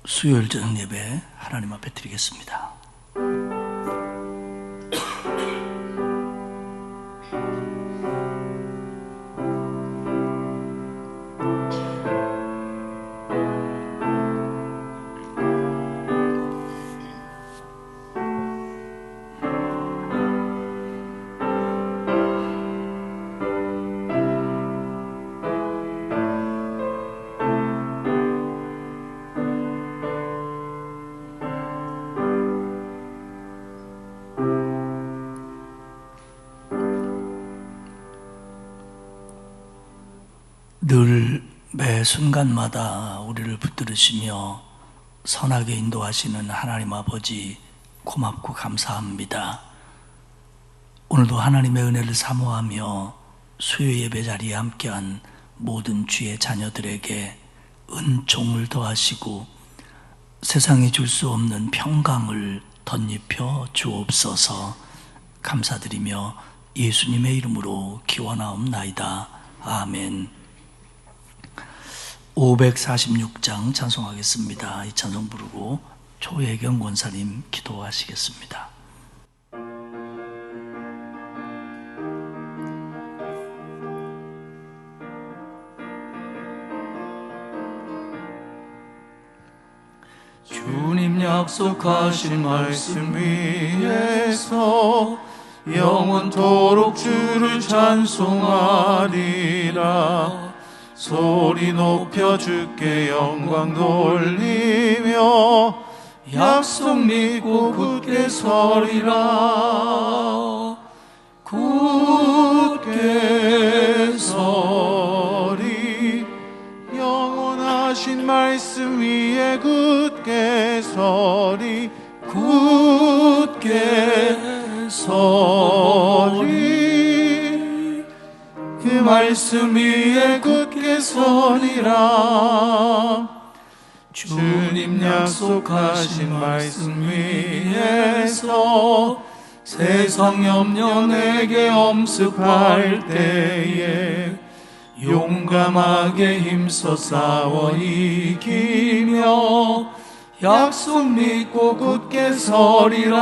수요일 저녁 예배 하나님 앞에 드리겠습니다. 늘 매 순간마다 우리를 붙들으시며 선하게 인도하시는 하나님 아버지 고맙고 감사합니다. 오늘도 하나님의 은혜를 사모하며 수요 예배 자리에 함께한 모든 주의 자녀들에게 은총을 더하시고 세상에 줄 수 없는 평강을 덧입혀 주옵소서. 감사드리며 예수님의 이름으로 기원하옵나이다. 아멘. 546장 찬송하겠습니다. 이 찬송 부르고 조혜경 권사님 기도하시겠습니다. 주님 약속하신 말씀 위에서 영원토록 주를 찬송하리라. 소리 높여 주께 영광 돌리며 약속 믿고 굳게 서리라. 굳게 서리. 영원하신 말씀 위에 굳게 서리. 굳게 서리. 그 말씀 위에 굳게 서리라. 주님 약속하신 말씀 위에서 세상 염려 내게 엄습할 때에 용감하게 힘써 싸워 이기며 약속 믿고 굳게 서리라.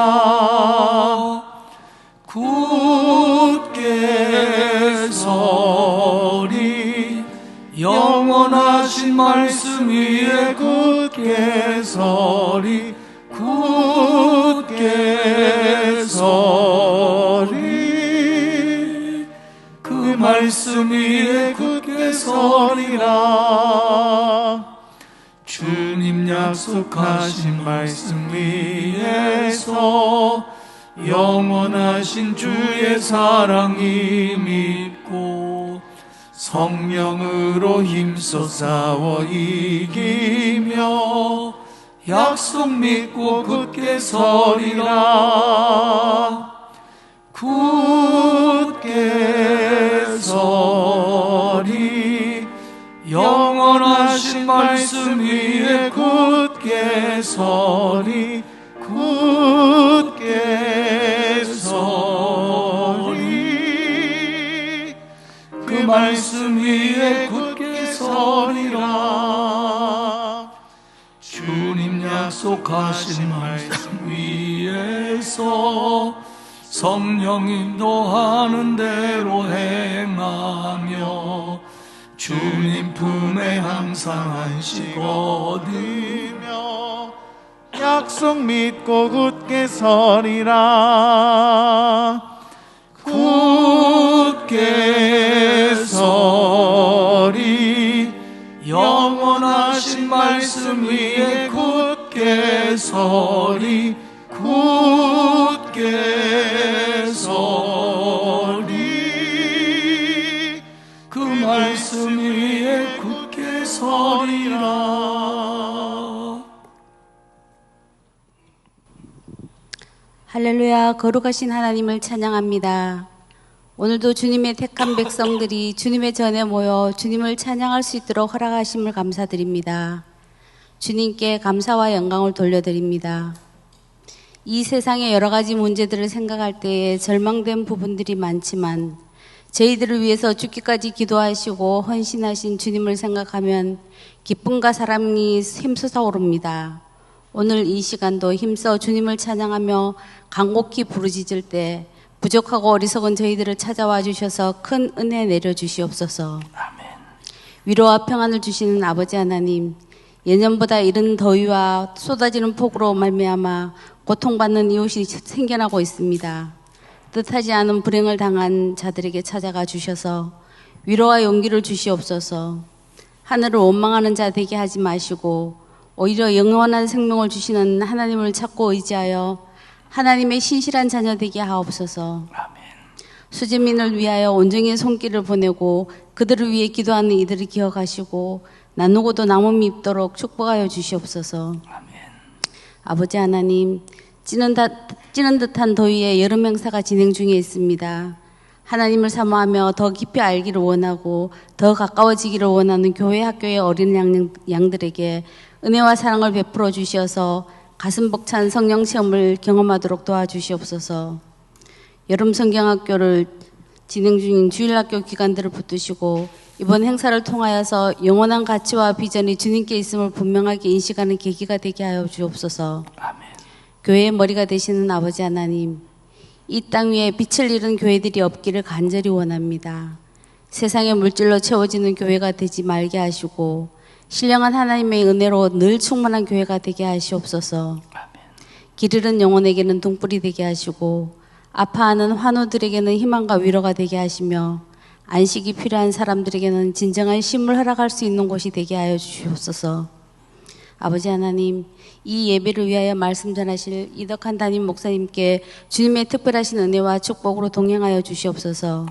굳게 서리. 영원하신 말씀 위에 굳게 서리. 굳게 서리. 그 말씀 위에 굳게 서리라. 주님 약속하신 말씀 위에서 영원하신 주의 사랑이 믿고 성령으로 힘써 싸워 이기며 약속 믿고 굳게 서리라. 굳게 서리. 영원하신 말씀 위에 굳게 서리. 굳게 서리. 그 말씀 위에 굳게 서리라. 주님 약속하신 말씀 위에서 성령 인도하는 대로 행하며 주님 품에 항상 안식 얻으며 약속 믿고 굳게 서리라. 굳게 서리. 영원하신 말씀 위에 굳게 서리. 굳게 서리. 그 말씀 위에 굳게 서리라. 할렐루야. 거룩하신 하나님을 찬양합니다. 오늘도 주님의 택한 백성들이 주님의 전에 모여 주님을 찬양할 수 있도록 허락하심을 감사드립니다. 주님께 감사와 영광을 돌려드립니다. 이 세상의 여러 가지 문제들을 생각할 때에 절망된 부분들이 많지만 저희들을 위해서 죽기까지 기도하시고 헌신하신 주님을 생각하면 기쁨과 사랑이 샘솟아 오릅니다. 오늘 이 시간도 힘써 주님을 찬양하며 간곡히 부르짖을 때 부족하고 어리석은 저희들을 찾아와 주셔서 큰 은혜 내려주시옵소서. 아멘. 위로와 평안을 주시는 아버지 하나님, 예년보다 이른 더위와 쏟아지는 폭우로 말미암아 고통받는 이웃이 생겨나고 있습니다. 뜻하지 않은 불행을 당한 자들에게 찾아가 주셔서 위로와 용기를 주시옵소서. 하늘을 원망하는 자 되게 하지 마시고 오히려 영원한 생명을 주시는 하나님을 찾고 의지하여 하나님의 신실한 자녀 되게 하옵소서. 아멘. 수재민을 위하여 온종일 손길을 보내고 그들을 위해 기도하는 이들을 기억하시고 나누고도 남음이 있도록 축복하여 주시옵소서. 아멘. 아버지 하나님, 찌는 듯한 더위에 여름 행사가 진행 중에 있습니다. 하나님을 사모하며 더 깊이 알기를 원하고 더 가까워지기를 원하는 교회 학교의 어린 양들에게 은혜와 사랑을 베풀어 주시어서 가슴 벅찬 성령 체험을 경험하도록 도와주시옵소서. 여름 성경학교를 진행 중인 주일학교 기관들을 붙드시고 이번 행사를 통하여서 영원한 가치와 비전이 주님께 있음을 분명하게 인식하는 계기가 되게 하여 주옵소서. 아멘. 교회의 머리가 되시는 아버지 하나님, 이 땅 위에 빛을 잃은 교회들이 없기를 간절히 원합니다. 세상의 물질로 채워지는 교회가 되지 말게 하시고 신령한 하나님의 은혜로 늘 충만한 교회가 되게 하시옵소서. 아멘. 길 잃은 영혼에게는 등불이 되게 하시고 아파하는 환우들에게는 희망과 위로가 되게 하시며 안식이 필요한 사람들에게는 진정한 쉼을 허락할 수 있는 곳이 되게 하여 주시옵소서. 아버지 하나님, 이 예배를 위하여 말씀 전하실 이덕한 담임 목사님께 주님의 특별하신 은혜와 축복으로 동행하여 주시옵소서.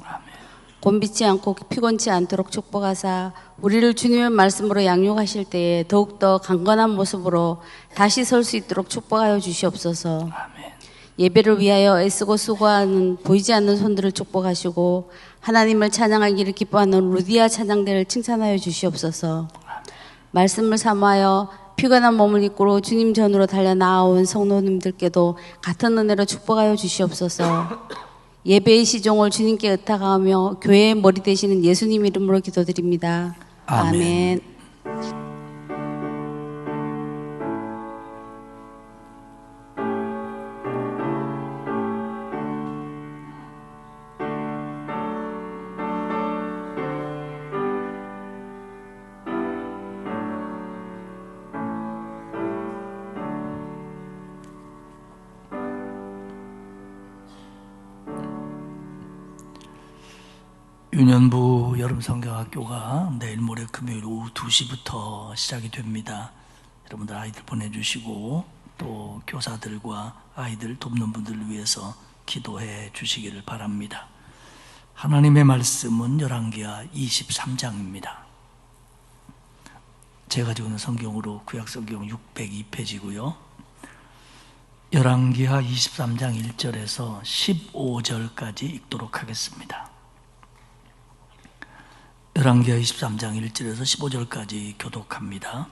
곤비치 않고 피곤치 않도록 축복하사 우리를 주님의 말씀으로 양육하실 때에 더욱더 강건한 모습으로 다시 설 수 있도록 축복하여 주시옵소서. 아멘. 예배를 위하여 애쓰고 수고하는 보이지 않는 손들을 축복하시고 하나님을 찬양하기를 기뻐하는 루디아 찬양대를 칭찬하여 주시옵소서. 말씀을 사모하여 피곤한 몸을 이끌고 주님 전으로 달려 나아온 성도님들께도 같은 은혜로 축복하여 주시옵소서. 예배의 시종을 주님께 의탁하며 교회의 머리 되시는 예수님 이름으로 기도드립니다. 아멘. 아멘. 유년부 여름성경학교가 내일 모레 금요일 오후 2시부터 시작이 됩니다. 여러분들 아이들 보내주시고 또 교사들과 아이들 돕는 분들을 위해서 기도해 주시기를 바랍니다. 하나님의 말씀은 열왕기하 23장입니다. 제가 가지고 있는 성경으로 구약성경 602페이지고요. 열왕기하 23장 1절에서 15절까지 읽도록 하겠습니다. 열왕기하 23장 1절에서 15절까지 교독합니다.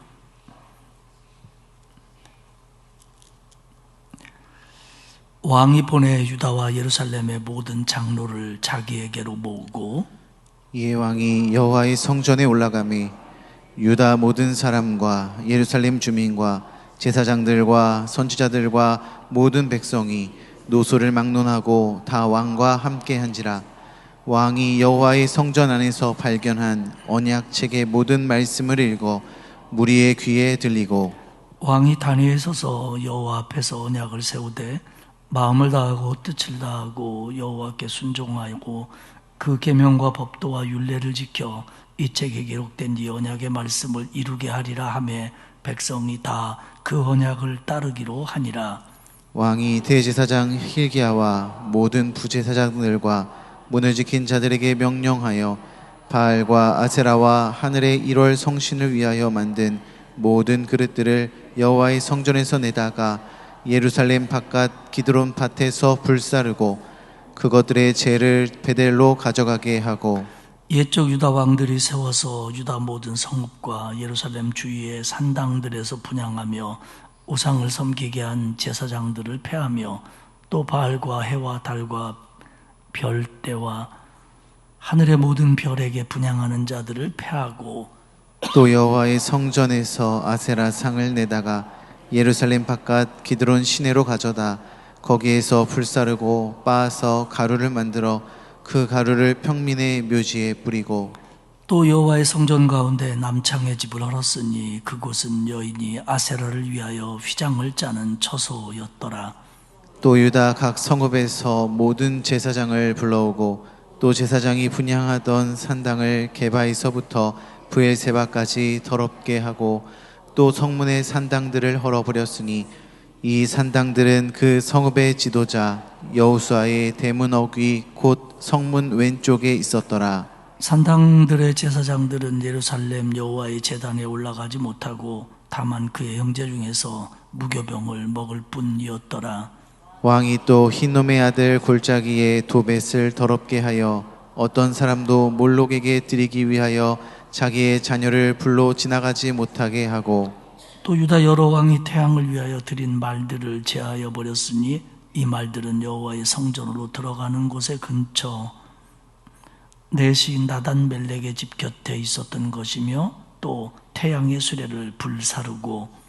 왕이 보내 유다와 예루살렘의 모든 장로를 자기에게로 모으고 이에 왕이 여호와의 성전에 올라가매 유다 모든 사람과 예루살렘 주민과 제사장들과 선지자들과 모든 백성이 노소를 막론하고 다 왕과 함께한지라. 왕이 여호와의 성전 안에서 발견한 언약책의 모든 말씀을 읽어 무리의 귀에 들리고 왕이 단위에 서서 여호와 앞에서 언약을 세우되 마음을 다하고 뜻을 다하고 여호와께 순종하고 그 계명과 법도와 율례를 지켜 이 책에 기록된 이 언약의 말씀을 이루게 하리라 하며 백성이 다 그 언약을 따르기로 하니라. 왕이 대제사장 hil기야와 모든 부제사장들과 문을 지킨 자들에게 명령하여 바알과 아세라와 하늘의 1월 성신을 위하여 만든 모든 그릇들을 여호와의 성전에서 내다가 예루살렘 바깥 기드론 밭에서 불사르고 그것들의 재를 베델로 가져가게 하고 옛적 유다 왕들이 세워서 유다 모든 성읍과 예루살렘 주위의 산당들에서 분향하며 우상을 섬기게 한 제사장들을 폐하며 또 바알과 해와 달과 별대와 하늘의 모든 별에게 분향하는 자들을 패하고 또 여호와의 성전에서 아세라 상을 내다가 예루살렘 바깥 기드론 시내로 가져다 거기에서 불사르고 빻아서 가루를 만들어 그 가루를 평민의 묘지에 뿌리고 또 여호와의 성전 가운데 남창의 집을 헐었으니 그곳은 여인이 아세라를 위하여 휘장을 짜는 처소였더라. 또 유다 각 성읍에서 모든 제사장을 불러오고 또 제사장이 분향하던 산당을 게바에서부터 브엘세바까지 더럽게 하고 또 성문의 산당들을 헐어버렸으니 이 산당들은 그 성읍의 지도자 여호수아의 대문어귀 곧 성문 왼쪽에 있었더라. 산당들의 제사장들은 예루살렘 여호와의 제단에 올라가지 못하고 다만 그의 형제 중에서 무교병을 먹을 뿐이었더라. 왕이 또 흰놈의 아들 골짜기에 도벳을 더럽게 하여 어떤 사람도 몰록에게 드리기 위하여 자기의 자녀를 불로 지나가지 못하게 하고 또 유다 여러 왕이 태양을 위하여 드린 말들을 제하여 버렸으니 이 말들은 여호와의 성전으로 들어가는 곳의 근처 내 시인 나단 멜렉의 집 곁에 있었던 것이며 또 태양의 수레를 불사르고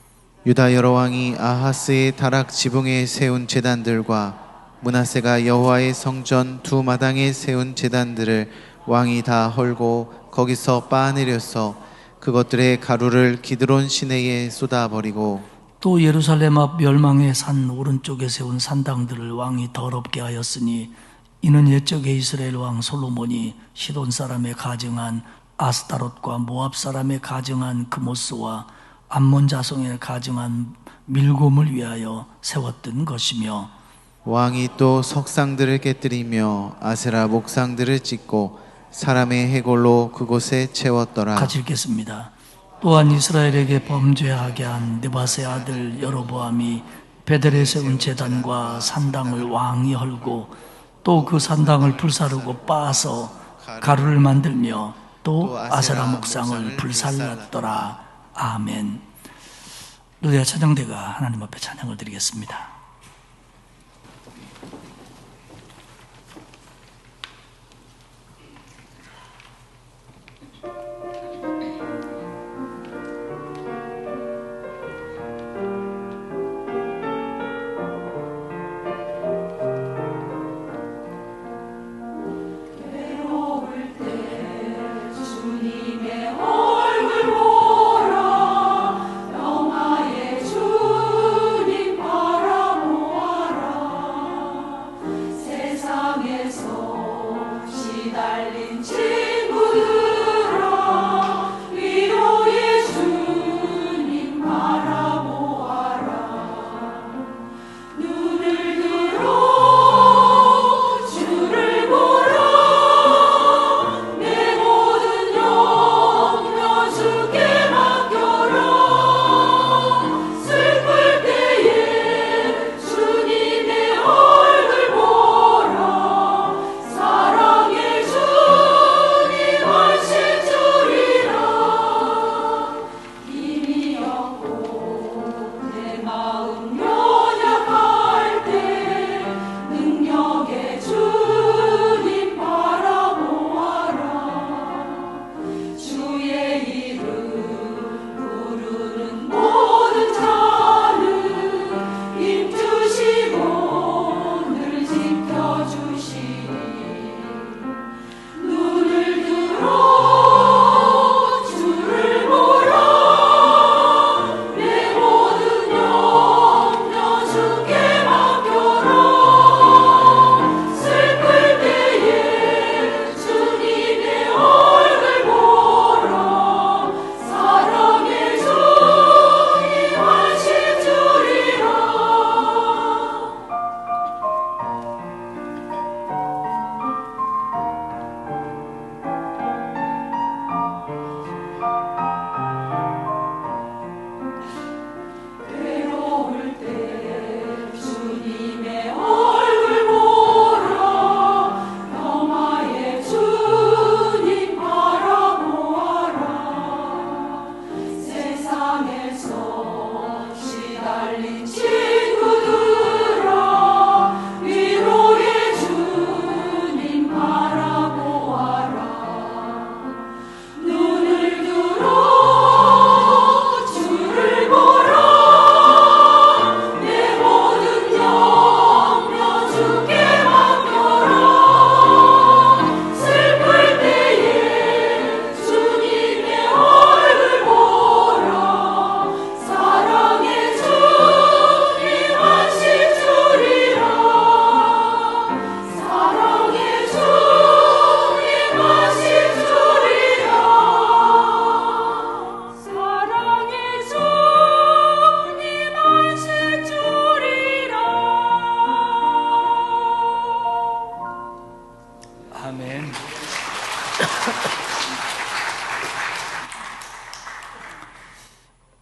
유다 여러 왕이 아하스의 다락 지붕에 세운 제단들과 므낫세가 여호와의 성전 두 마당에 세운 제단들을 왕이 다 헐고 거기서 빻아내려서 그것들의 가루를 기드론 시내에 쏟아버리고 또 예루살렘 앞 멸망의 산 오른쪽에 세운 산당들을 왕이 더럽게 하였으니 이는 옛적에 이스라엘 왕 솔로몬이 시돈 사람에 가증한 아스타롯과 모압 사람에 가증한 그모스와 암몬 자손에 가증한 밀곰을 위하여 세웠던 것이며 왕이 또 석상들을 깨뜨리며 아세라 목상들을 짓고 사람의 해골로 그곳에 채웠더라. 같이 읽겠습니다. 또한 이스라엘에게 범죄하게 한 느밧의 아들 여로보암이 베델에 세운 제단과 산당을 왕이 헐고 또 그 산당을 불사르고 빻아서 가루를 만들며 또 아세라 목상을 불살랐더라. 아멘. 르디아 찬양대가 하나님 앞에 찬양을 드리겠습니다. 주님 바라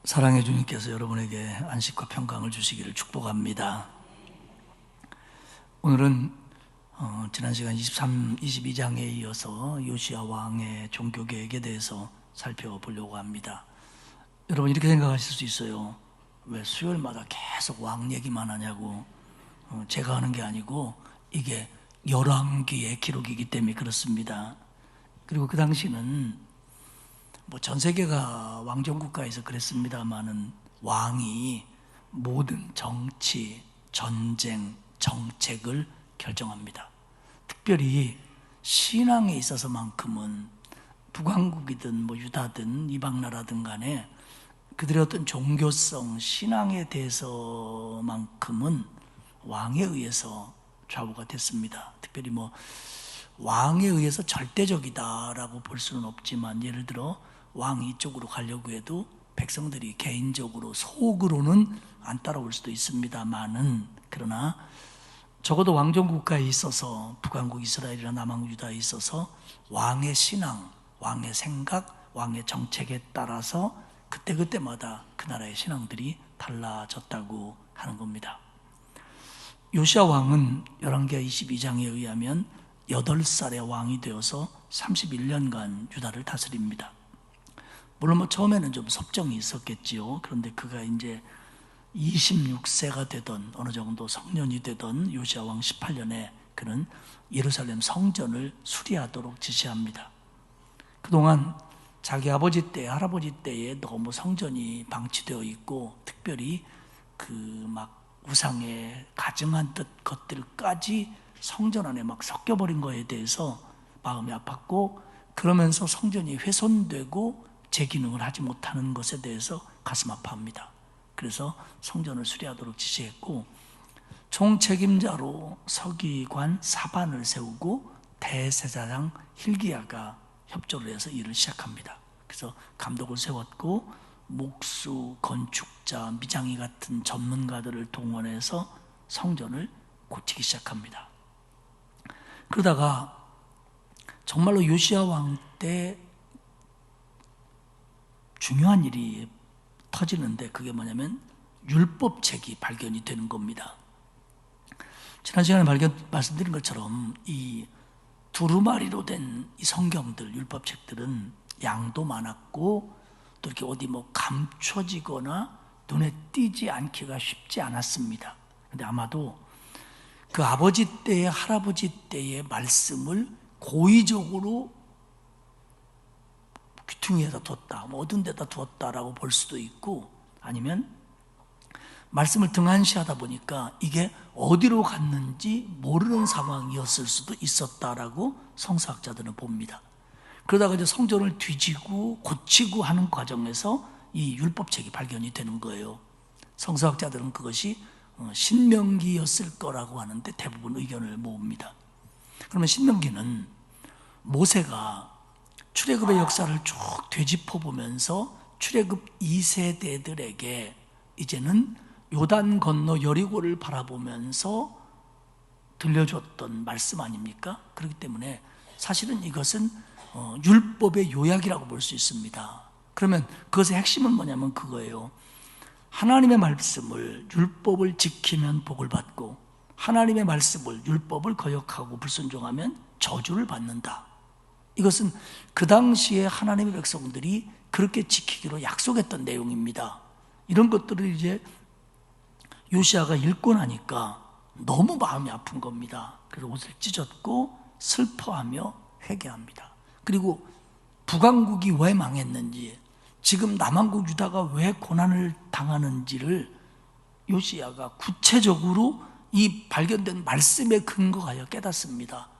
사랑의 주님께서 여러분에게 안식과 평강을 주시기를 축복합니다. 오늘은 지난 시간 22장에 이어서 요시야 왕의 종교개혁에 대해서 살펴보려고 합니다. 여러분 이렇게 생각하실 수 있어요. 왜 수요일마다 계속 왕 얘기만 하냐고. 제가 하는 게 아니고 이게 열왕기의 기록이기 때문에 그렇습니다. 그리고 그 당시는 전 세계가 왕정국가에서 그랬습니다마는 왕이 모든 정치, 전쟁, 정책을 결정합니다. 특별히 신앙에 있어서만큼은 북왕국이든 유다든 이방나라든 간에 그들의 어떤 종교성, 신앙에 대해서만큼은 왕에 의해서 좌우가 됐습니다. 특별히 왕에 의해서 절대적이다라고 볼 수는 없지만, 예를 들어 왕이 이쪽으로 가려고 해도 백성들이 개인적으로 속으로는 안 따라올 수도 있습니다만은, 그러나 적어도 왕정국가에 있어서 북왕국 이스라엘이나 남왕국 유다에 있어서 왕의 신앙, 왕의 생각, 왕의 정책에 따라서 그때그때마다 그 나라의 신앙들이 달라졌다고 하는 겁니다. 요시야 왕은 열왕기하 22장에 의하면 8살의 왕이 되어서 31년간 유다를 다스립니다. 물론 처음에는 좀 섭정이 있었겠지요. 그런데 그가 이제 26세가 되던, 어느 정도 성년이 되던 요시야 왕 18년에 그는 예루살렘 성전을 수리하도록 지시합니다. 그동안 자기 아버지 때, 할아버지 때에 너무 성전이 방치되어 있고, 특별히 우상에 가증한 것들까지 성전 안에 섞여버린 거에 대해서 마음이 아팠고, 그러면서 성전이 훼손되고 재기능을 하지 못하는 것에 대해서 가슴 아파합니다. 그래서 성전을 수리하도록 지시했고, 총책임자로 서기관 사반을 세우고 대제사장 hil기야가 협조를 해서 일을 시작합니다. 그래서 감독을 세웠고, 목수, 건축자, 미장이 같은 전문가들을 동원해서 성전을 고치기 시작합니다. 그러다가 정말로 요시야 왕 때 중요한 일이 터지는데, 그게 뭐냐면 율법책이 발견이 되는 겁니다. 지난 시간에 말씀드린 것처럼 이 두루마리로 된 이 성경들, 율법책들은 양도 많았고, 또 이렇게 어디 감춰지거나 눈에 띄지 않기가 쉽지 않았습니다. 근데 아마도 그 아버지 때의, 할아버지 때의 말씀을 고의적으로 귀퉁이에다 뒀다, 어두운 데다 두었다라고 볼 수도 있고, 아니면 말씀을 등한시하다 보니까 이게 어디로 갔는지 모르는 상황이었을 수도 있었다라고 성서학자들은 봅니다. 그러다가 이제 성전을 뒤지고 고치고 하는 과정에서 이 율법책이 발견이 되는 거예요. 성서학자들은 그것이 신명기였을 거라고 하는데 대부분 의견을 모읍니다. 그러면 신명기는 모세가 출애굽의 역사를 쭉 되짚어 보면서 출애굽 2세대들에게 이제는 요단 건너 여리고를 바라보면서 들려줬던 말씀 아닙니까? 그렇기 때문에 사실은 이것은 율법의 요약이라고 볼 수 있습니다. 그러면 그것의 핵심은 뭐냐면 그거예요. 하나님의 말씀을, 율법을 지키면 복을 받고, 하나님의 말씀을, 율법을 거역하고 불순종하면 저주를 받는다. 이것은 그 당시에 하나님의 백성들이 그렇게 지키기로 약속했던 내용입니다. 이런 것들을 이제 요시야가 읽고 나니까 너무 마음이 아픈 겁니다. 그래서 옷을 찢었고 슬퍼하며 회개합니다. 그리고 북왕국이 왜 망했는지, 지금 남왕국 유다가 왜 고난을 당하는지를 요시야가 구체적으로 이 발견된 말씀에 근거하여 깨닫습니다.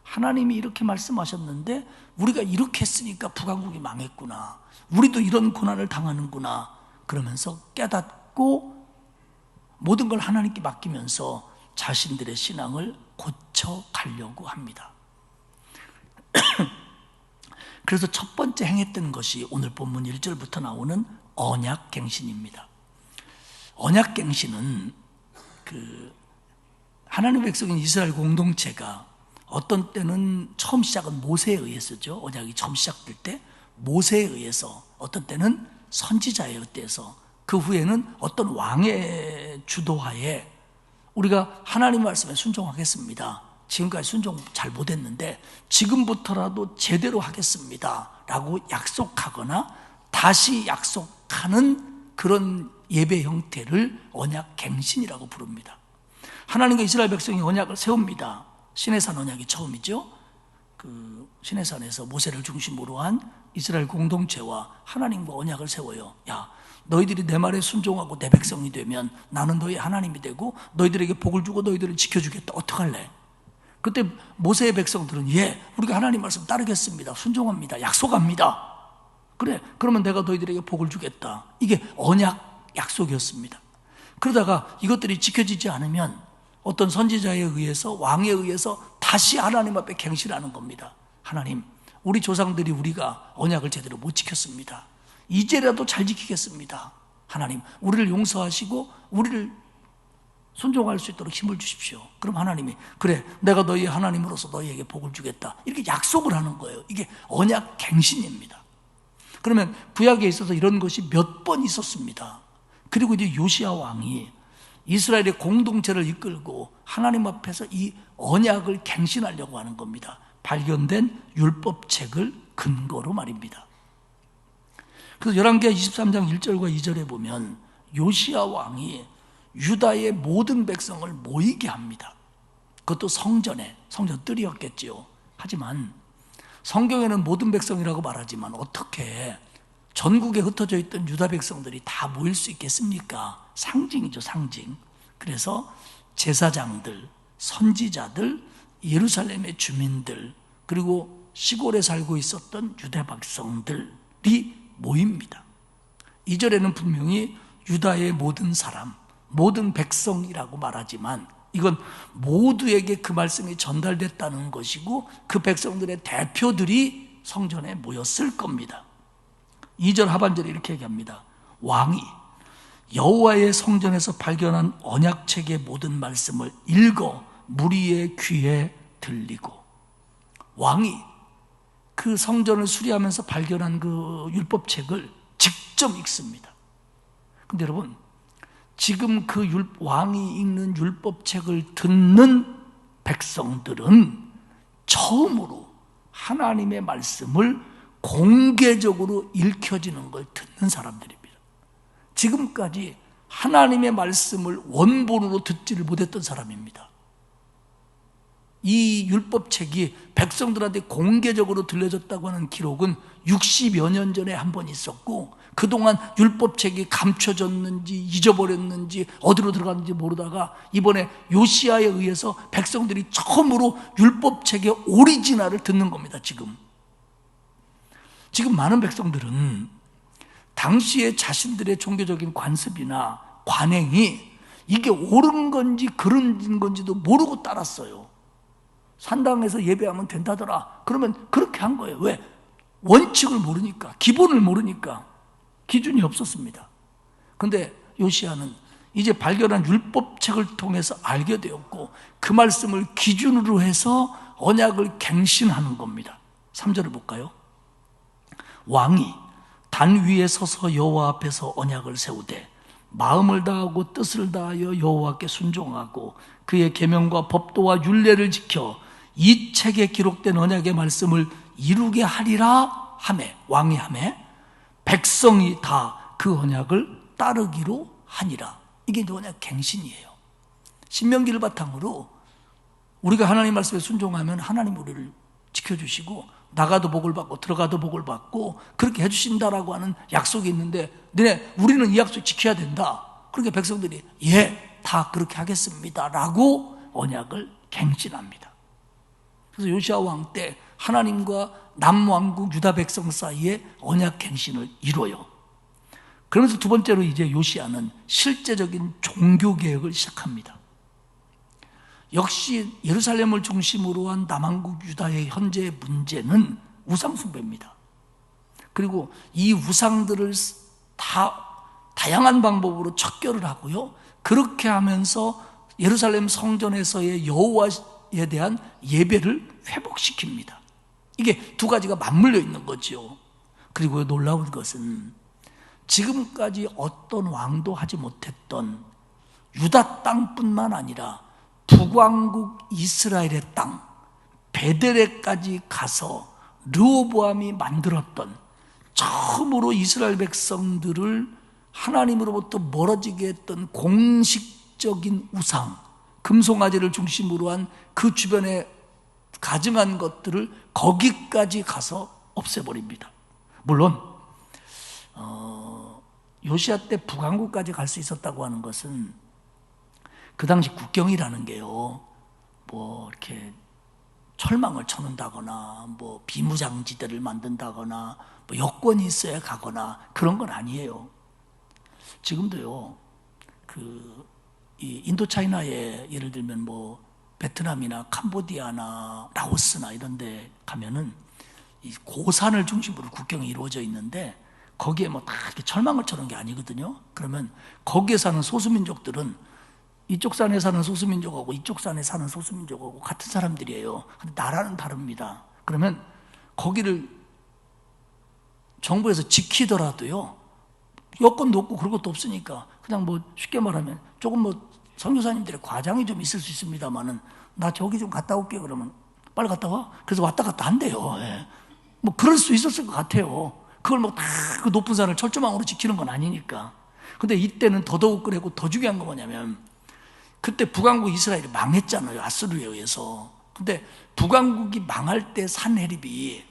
하나님이 이렇게 말씀하셨는데 우리가 이렇게 했으니까 북왕국이 망했구나, 우리도 이런 고난을 당하는구나, 그러면서 깨닫고 모든 걸 하나님께 맡기면서 자신들의 신앙을 고쳐가려고 합니다. 그래서 첫 번째 행했던 것이 오늘 본문 1절부터 나오는 언약갱신입니다. 언약갱신은 하나님의 백성인 이스라엘 공동체가 어떤 때는 처음 시작은 모세에 의해서죠. 언약이 처음 시작될 때 모세에 의해서, 어떤 때는 선지자에 의해서 그 후에는 어떤 왕의 주도하에 우리가 하나님 말씀에 순종하겠습니다. 지금까지 순종 잘 못했는데 지금부터라도 제대로 하겠습니다 라고 약속하거나 다시 약속하는 그런 예배 형태를 언약갱신이라고 부릅니다. 하나님과 이스라엘 백성이 언약을 세웁니다. 시내산 언약이 처음이죠. 그 시내산에서 모세를 중심으로 한 이스라엘 공동체와 하나님과 언약을 세워요. 야, 너희들이 내 말에 순종하고 내 백성이 되면 나는 너희 하나님이 되고 너희들에게 복을 주고 너희들을 지켜주겠다. 어떡할래? 그때 모세의 백성들은 우리가 하나님 말씀 따르겠습니다. 순종합니다. 약속합니다. 그래, 그러면 내가 너희들에게 복을 주겠다. 이게 언약 약속이었습니다. 그러다가 이것들이 지켜지지 않으면 어떤 선지자에 의해서 왕에 의해서 다시 하나님 앞에 갱신하는 겁니다. 하나님, 우리 조상들이 우리가 언약을 제대로 못 지켰습니다. 이제라도 잘 지키겠습니다. 하나님, 우리를 용서하시고 우리를 순종할 수 있도록 힘을 주십시오. 그럼 하나님이 그래, 내가 너희의 하나님으로서 너희에게 복을 주겠다. 이렇게 약속을 하는 거예요. 이게 언약 갱신입니다. 그러면 구약에 있어서 이런 것이 몇 번 있었습니다. 그리고 이제 요시야 왕이 이스라엘의 공동체를 이끌고 하나님 앞에서 이 언약을 갱신하려고 하는 겁니다. 발견된 율법책을 근거로 말입니다. 그래서 열왕기하 23장 1절과 2절에 보면 요시야 왕이 유다의 모든 백성을 모이게 합니다. 그것도 성전에, 성전 뜰이었겠지요. 하지만 성경에는 모든 백성이라고 말하지만 어떻게 전국에 흩어져 있던 유다 백성들이 다 모일 수 있겠습니까? 상징이죠, 상징. 그래서 제사장들, 선지자들, 예루살렘의 주민들, 그리고 시골에 살고 있었던 유다 백성들이 모입니다. 2절에는 분명히 유다의 모든 사람, 모든 백성이라고 말하지만 이건 모두에게 그 말씀이 전달됐다는 것이고 그 백성들의 대표들이 성전에 모였을 겁니다. 2절 하반절에 이렇게 얘기합니다. 왕이 여호와의 성전에서 발견한 언약책의 모든 말씀을 읽어 무리의 귀에 들리고, 왕이 그 성전을 수리하면서 발견한 그 율법책을 직접 읽습니다. 근데 여러분, 지금 그 왕이 읽는 율법책을 듣는 백성들은 처음으로 하나님의 말씀을 공개적으로 읽혀지는 걸 듣는 사람들입니다. 지금까지 하나님의 말씀을 원본으로 듣지를 못했던 사람입니다. 이 율법책이 백성들한테 공개적으로 들려졌다고 하는 기록은 60여 년 전에 한 번 있었고, 그동안 율법책이 감춰졌는지 잊어버렸는지 어디로 들어갔는지 모르다가 이번에 요시야에 의해서 백성들이 처음으로 율법책의 오리지널을 듣는 겁니다. 지금 많은 백성들은 당시에 자신들의 종교적인 관습이나 관행이 이게 옳은 건지 그른 건지도 모르고 따랐어요. 산당에서 예배하면 된다더라. 그러면 그렇게 한 거예요. 왜? 원칙을 모르니까, 기본을 모르니까. 기준이 없었습니다. 그런데 요시야는 이제 발견한 율법책을 통해서 알게 되었고 그 말씀을 기준으로 해서 언약을 갱신하는 겁니다. 3절을 볼까요? 왕이 단 위에 서서 여호와 앞에서 언약을 세우되 마음을 다하고 뜻을 다하여 여호와께 순종하고 그의 계명과 법도와 율례를 지켜 이 책에 기록된 언약의 말씀을 이루게 하리라 하매, 왕이 하매 백성이 다 그 언약을 따르기로 하니라. 이게 언약 갱신이에요. 신명기를 바탕으로 우리가 하나님 말씀에 순종하면 하나님 우리를 지켜주시고 나가도 복을 받고 들어가도 복을 받고 그렇게 해주신다라고 하는 약속이 있는데 우리는 이 약속 지켜야 된다. 그러니까 백성들이 다 그렇게 하겠습니다 라고 언약을 갱신합니다. 그래서 요시야 왕 때 하나님과 남왕국 유다 백성 사이에 언약 갱신을 이뤄요. 그러면서 두 번째로 이제 요시야는 실제적인 종교개혁을 시작합니다. 역시 예루살렘을 중심으로 한 남왕국 유다의 현재의 문제는 우상숭배입니다. 그리고 이 우상들을 다양한 방법으로 척결을 하고요. 그렇게 하면서 예루살렘 성전에서의 여호와에 대한 예배를 회복시킵니다. 이게 두 가지가 맞물려 있는 거죠. 그리고 놀라운 것은 지금까지 어떤 왕도 하지 못했던 유다 땅뿐만 아니라 북왕국 이스라엘의 땅 베델에까지 가서 르호보암이 만들었던, 처음으로 이스라엘 백성들을 하나님으로부터 멀어지게 했던 공식적인 우상, 금송아지를 중심으로 한 그 주변에 가증한 것들을 거기까지 가서 없애버립니다. 물론 요시야 때 북왕국까지 갈 수 있었다고 하는 것은 그 당시 국경이라는 게요, 뭐 이렇게 철망을 쳐놓는다거나 뭐 비무장지대를 만든다거나 뭐 여권이 있어야 가거나 그런 건 아니에요. 지금도요, 이 인도차이나에 예를 들면 뭐 베트남이나 캄보디아나 라오스나 이런 데 가면은 이 고산을 중심으로 국경이 이루어져 있는데 거기에 뭐 다 이렇게 철망을 쳐놓은 게 아니거든요. 그러면 거기에 사는 소수민족들은 이쪽 산에 사는 소수민족하고 이쪽 산에 사는 소수민족하고 같은 사람들이에요. 근데 나라는 다릅니다. 그러면 거기를 정부에서 지키더라도요, 여건도 없고 그런 것도 없으니까 그냥 뭐 쉽게 말하면 조금 뭐 선교사님들의 과장이 좀 있을 수 있습니다만은 나 저기 좀 갔다 올게 그러면 빨리 갔다 와. 그래서 왔다 갔다 한대요. 예. 뭐 그럴 수 있었을 것 같아요. 그걸 뭐 다 그 높은 산을 철조망으로 지키는 건 아니니까. 근데 이때는 더더욱 그랬고, 더 중요한 건 뭐냐면 그때 북왕국 이스라엘이 망했잖아요, 아수르에 의해서. 근데 북왕국이 망할 때 산헤립이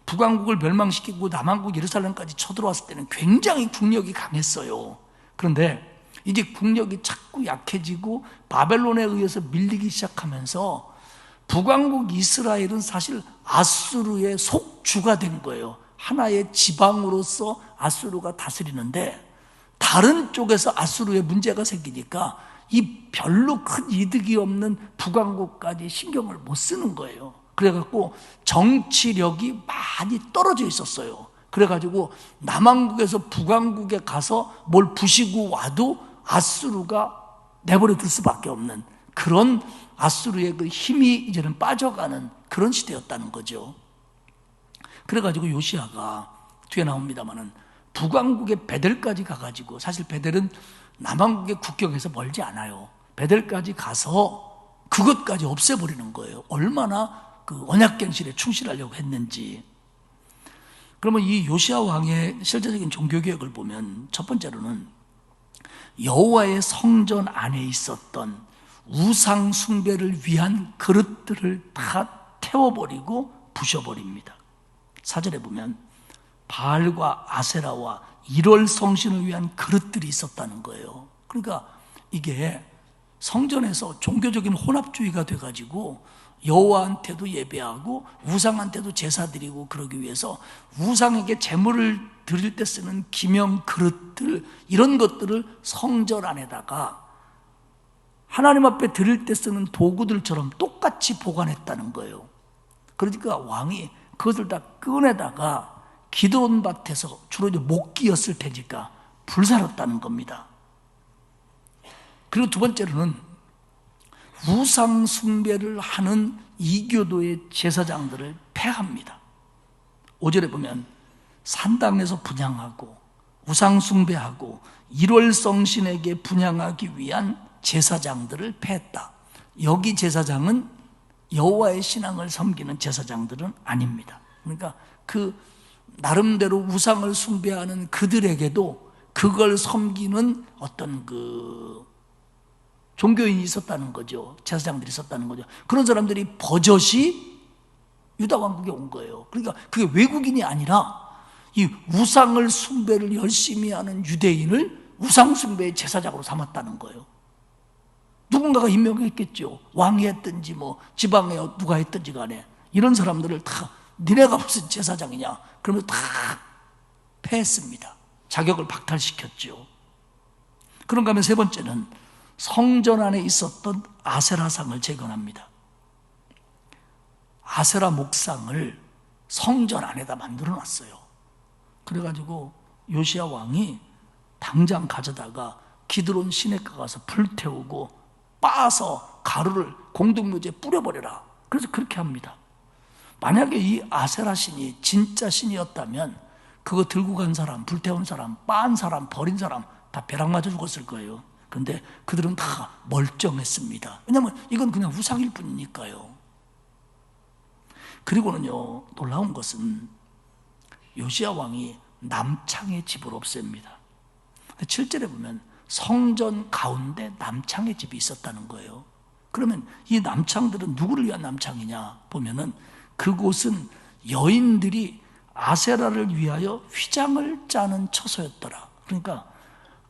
북왕국을 멸망시키고 남왕국 예루살렘까지 쳐들어왔을 때는 굉장히 국력이 강했어요. 그런데 이제 국력이 자꾸 약해지고 바벨론에 의해서 밀리기 시작하면서 북왕국 이스라엘은 사실 아수르의 속주가 된 거예요. 하나의 지방으로서 아수르가 다스리는데 다른 쪽에서 아수르에 문제가 생기니까 이 별로 큰 이득이 없는 북왕국까지 신경을 못 쓰는 거예요. 그래갖고 정치력이 많이 떨어져 있었어요. 그래가지고 남왕국에서 북왕국에 가서 뭘 부시고 와도 아수르가 내버려 둘 수밖에 없는 그런 아수르의 그 힘이 이제는 빠져가는 그런 시대였다는 거죠. 그래가지고 요시야가 뒤에 나옵니다만은 북왕국의 베델까지 가가지고, 사실 베델은 남왕국의 국경에서 멀지 않아요. 베델까지 가서 그것까지 없애버리는 거예요. 얼마나 그 언약갱실에 충실하려고 했는지. 그러면 이 요시야 왕의 실제적인 종교개혁을 보면 첫 번째로는 여호와의 성전 안에 있었던 우상 숭배를 위한 그릇들을 다 태워버리고 부셔버립니다. 4절에 보면 바알과 아세라와 1월 성신을 위한 그릇들이 있었다는 거예요. 그러니까 이게 성전에서 종교적인 혼합주의가 돼가지고 여호와한테도 예배하고 우상한테도 제사 드리고 그러기 위해서 우상에게 제물을 드릴 때 쓰는 기명 그릇들, 이런 것들을 성전 안에다가 하나님 앞에 드릴 때 쓰는 도구들처럼 똑같이 보관했다는 거예요. 그러니까 왕이 그것을 다 꺼내다가 기드론 밭에서 주로 이제 목기였을 테니까 불살았다는 겁니다. 그리고 두 번째로는 우상 숭배를 하는 이교도의 제사장들을 폐합니다. 5절에 보면 산당에서 분향하고 우상 숭배하고 1월 성신에게 분향하기 위한 제사장들을 폐했다. 여기 제사장은 여호와의 신앙을 섬기는 제사장들은 아닙니다. 그러니까 그 나름대로 우상을 숭배하는 그들에게도 그걸 섬기는 어떤 그 종교인이 있었다는 거죠. 제사장들이 있었다는 거죠. 그런 사람들이 버젓이 유다 왕국에 온 거예요. 그러니까 그게 외국인이 아니라 이 우상을 숭배를 열심히 하는 유대인을 우상 숭배의 제사장으로 삼았다는 거예요. 누군가가 임명했겠죠. 왕이 했든지 뭐 지방에 누가 했든지 간에 이런 사람들을 다 니네가 무슨 제사장이냐 그러면서 다 패했습니다. 자격을 박탈시켰죠. 그런가 하면 세 번째는 성전 안에 있었던 아세라상을 재건합니다. 아세라 목상을 성전 안에다 만들어 놨어요. 그래가지고 요시야 왕이 당장 가져다가 기드론 시내가 가서 불태우고 빻아서 가루를 공동묘지에 뿌려버려라. 그래서 그렇게 합니다. 만약에 이 아세라 신이 진짜 신이었다면 그거 들고 간 사람, 불태운 사람, 빤 사람, 버린 사람 다 벼락 맞아 죽었을 거예요. 그런데 그들은 다 멀쩡했습니다. 왜냐하면 이건 그냥 우상일 뿐이니까요. 그리고는요, 놀라운 것은 요시야 왕이 남창의 집을 없앱니다. 7절에 보면 성전 가운데 남창의 집이 있었다는 거예요. 그러면 이 남창들은 누구를 위한 남창이냐 보면은 그곳은 여인들이 아세라를 위하여 휘장을 짜는 처소였더라. 그러니까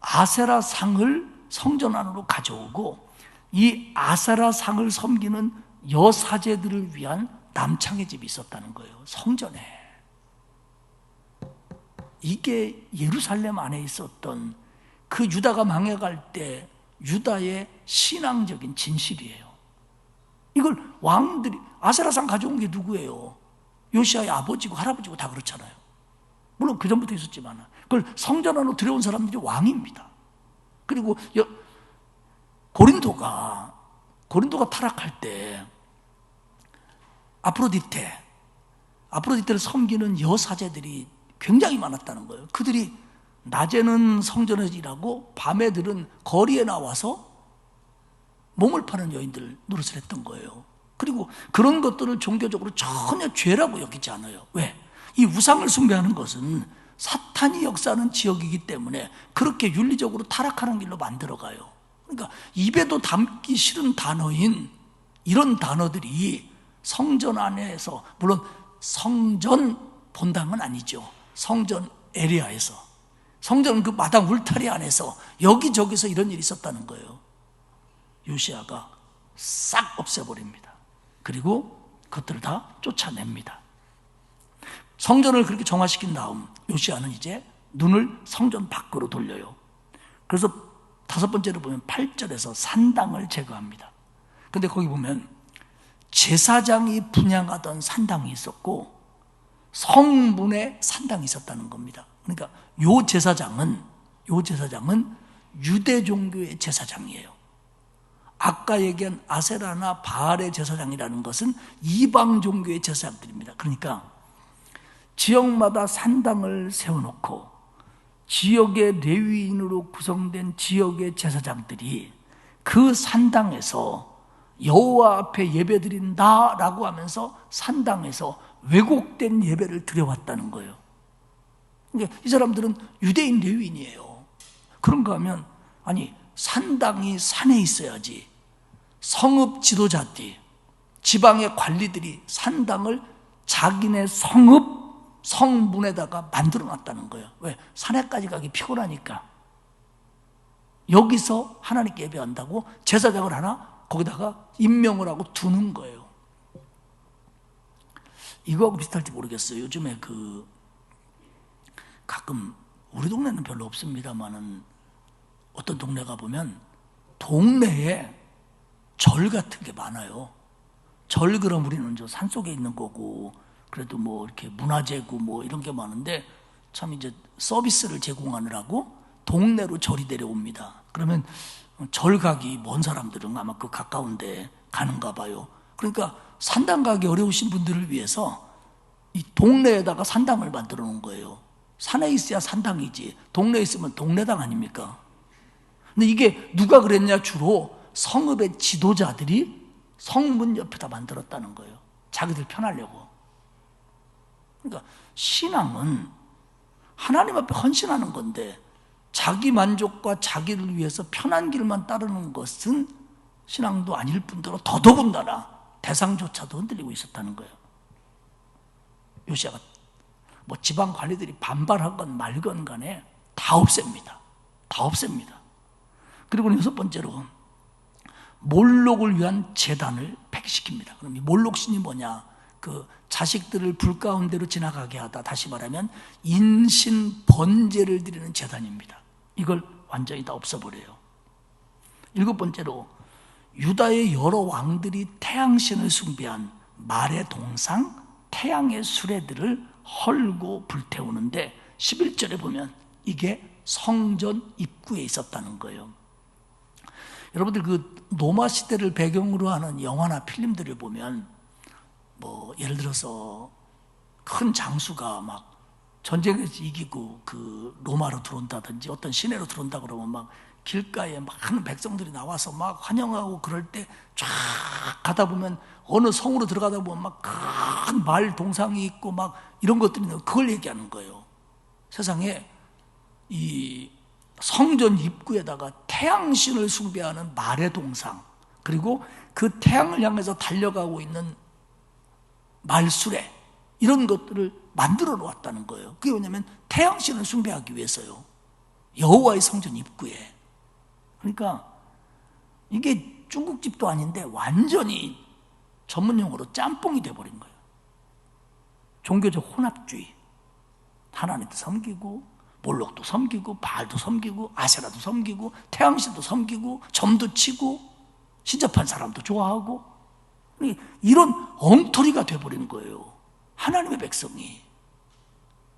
아세라 상을 성전 안으로 가져오고 이 아세라 상을 섬기는 여사제들을 위한 남창의 집이 있었다는 거예요. 성전에. 이게 예루살렘 안에 있었던 그 유다가 망해갈 때 유다의 신앙적인 진실이에요. 이걸 왕들이 아세라상 가져온 게 누구예요? 요시아의 아버지고 할아버지고 다 그렇잖아요. 물론 그 전부터 있었지만 그걸 성전 안으로 들여온 사람들이 왕입니다. 그리고 고린도가 타락할 때 아프로디테를 섬기는 여사제들이 굉장히 많았다는 거예요. 그들이 낮에는 성전에서 일하고 밤에들은 거리에 나와서 몸을 파는 여인들 노릇을 했던 거예요. 그리고 그런 것들을 종교적으로 전혀 죄라고 여기지 않아요. 왜? 이 우상을 숭배하는 것은 사탄이 역사하는 지역이기 때문에 그렇게 윤리적으로 타락하는 길로 만들어가요. 그러니까 입에도 담기 싫은 단어인 이런 단어들이 성전 안에서, 물론 성전 본당은 아니죠. 성전 에리아에서, 성전 그 마당 울타리 안에서 여기저기서 이런 일이 있었다는 거예요. 요시아가 싹 없애버립니다. 그리고 그것들을 다 쫓아냅니다. 성전을 그렇게 정화시킨 다음 요시아는 이제 눈을 성전 밖으로 돌려요. 그래서 5번째로 보면 8절에서 산당을 제거합니다. 근데 거기 보면 제사장이 분향하던 산당이 있었고 성문에 산당이 있었다는 겁니다. 그러니까 요 제사장은 유대 종교의 제사장이에요. 아까 얘기한 아세라나 바알의 제사장이라는 것은 이방 종교의 제사장들입니다. 그러니까 지역마다 산당을 세워놓고 지역의 레위인으로 구성된 지역의 제사장들이 그 산당에서 여호와 앞에 예배드린다라고 하면서 산당에서 왜곡된 예배를 드려왔다는 거예요. 그러니까 이 사람들은 유대인 레위인이에요. 그런가 하면 아니 산당이 산에 있어야지 성읍 지도자들이 지방의 관리들이 산당을 자기네 성문에다가 만들어 놨다는 거예요. 왜? 산에까지 가기 피곤하니까. 여기서 하나님께 예배한다고 제사장을 하나 거기다가 임명을 하고 두는 거예요. 이거하고 비슷할지 모르겠어요. 요즘에 가끔 우리 동네는 별로 없습니다만은 어떤 동네 가보면 동네에 절 같은 게 많아요. 절 그럼 우리는 저 산속에 있는 거고 그래도 뭐 이렇게 문화재고 뭐 이런 게 많은데 참 이제 서비스를 제공하느라고 동네로 절이 내려옵니다. 그러면 절 가기 먼 사람들은 아마 그 가까운데 가는가 봐요. 그러니까 산당 가기 어려우신 분들을 위해서 이 동네에다가 산당을 만들어 놓은 거예요. 산에 있어야 산당이지 동네에 있으면 동네당 아닙니까? 근데 이게 누가 그랬냐? 주로 성읍의 지도자들이 성문 옆에다 만들었다는 거예요. 자기들 편하려고. 그러니까 신앙은 하나님 앞에 헌신하는 건데 자기 만족과 자기를 위해서 편한 길만 따르는 것은 신앙도 아닐 뿐더러 더더군다나 대상조차도 흔들리고 있었다는 거예요. 요시아가 뭐 지방 관리들이 반발하건 말건 간에 다 없앱니다. 다 없앱니다. 그리고 6번째로 몰록을 위한 제단을 폐기시킵니다. 그럼 이 몰록신이 뭐냐? 그 자식들을 불 가운데로 지나가게 하다, 다시 말하면 인신 번제를 드리는 제단입니다. 이걸 완전히 다 없애버려요. 7번째로 유다의 여러 왕들이 태양신을 숭배한 말의 동상, 태양의 수레들을 헐고 불태우는데 11절에 보면 이게 성전 입구에 있었다는 거예요. 여러분들 그 로마 시대를 배경으로 하는 영화나 필름들을 보면 뭐 예를 들어서 큰 장수가 막 전쟁에서 이기고 그 로마로 들어온다든지 어떤 시내로 들어온다 그러면 막 길가에 많은 백성들이 나와서 막 환영하고 그럴 때 쫙 가다 보면 어느 성으로 들어가다 보면 막 큰 말 동상이 있고 막 이런 것들이 있는 그걸 얘기하는 거예요. 세상에 이 성전 입구에다가 태양신을 숭배하는 말의 동상, 그리고 그 태양을 향해서 달려가고 있는 말수레, 이런 것들을 만들어 놓았다는 거예요. 그게 뭐냐면 태양신을 숭배하기 위해서요. 여호와의 성전 입구에. 그러니까 이게 중국집도 아닌데 완전히 전문용어로 짬뽕이 돼버린 거예요. 종교적 혼합주의. 하나님도 섬기고 몰록도 섬기고 바알도 섬기고 아세라도 섬기고 태양신도 섬기고 점도 치고 신접한 사람도 좋아하고 이런 엉터리가 돼버린 거예요. 하나님의 백성이.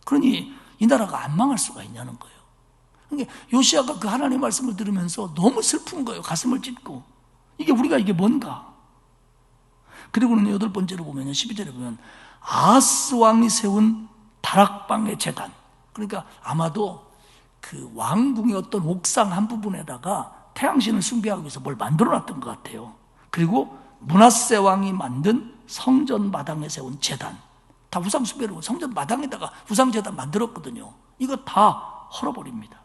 그러니 이 나라가 안 망할 수가 있냐는 거예요. 그러니까 요시야가 그 하나님의 말씀을 들으면서 너무 슬픈 거예요. 가슴을 찢고. 이게 뭔가. 그리고는 8번째로 보면 12절에 보면 아하스 왕이 세운 다락방의 제단. 그러니까 아마도 그 왕궁의 어떤 옥상 한 부분에다가 태양신을 숭배하기 위해서 뭘 만들어 놨던 것 같아요. 그리고 므낫세 왕이 만든 성전 마당에 세운 제단. 다 우상 숭배로 성전 마당에다가 우상 제단 만들었거든요. 이거 다 헐어버립니다.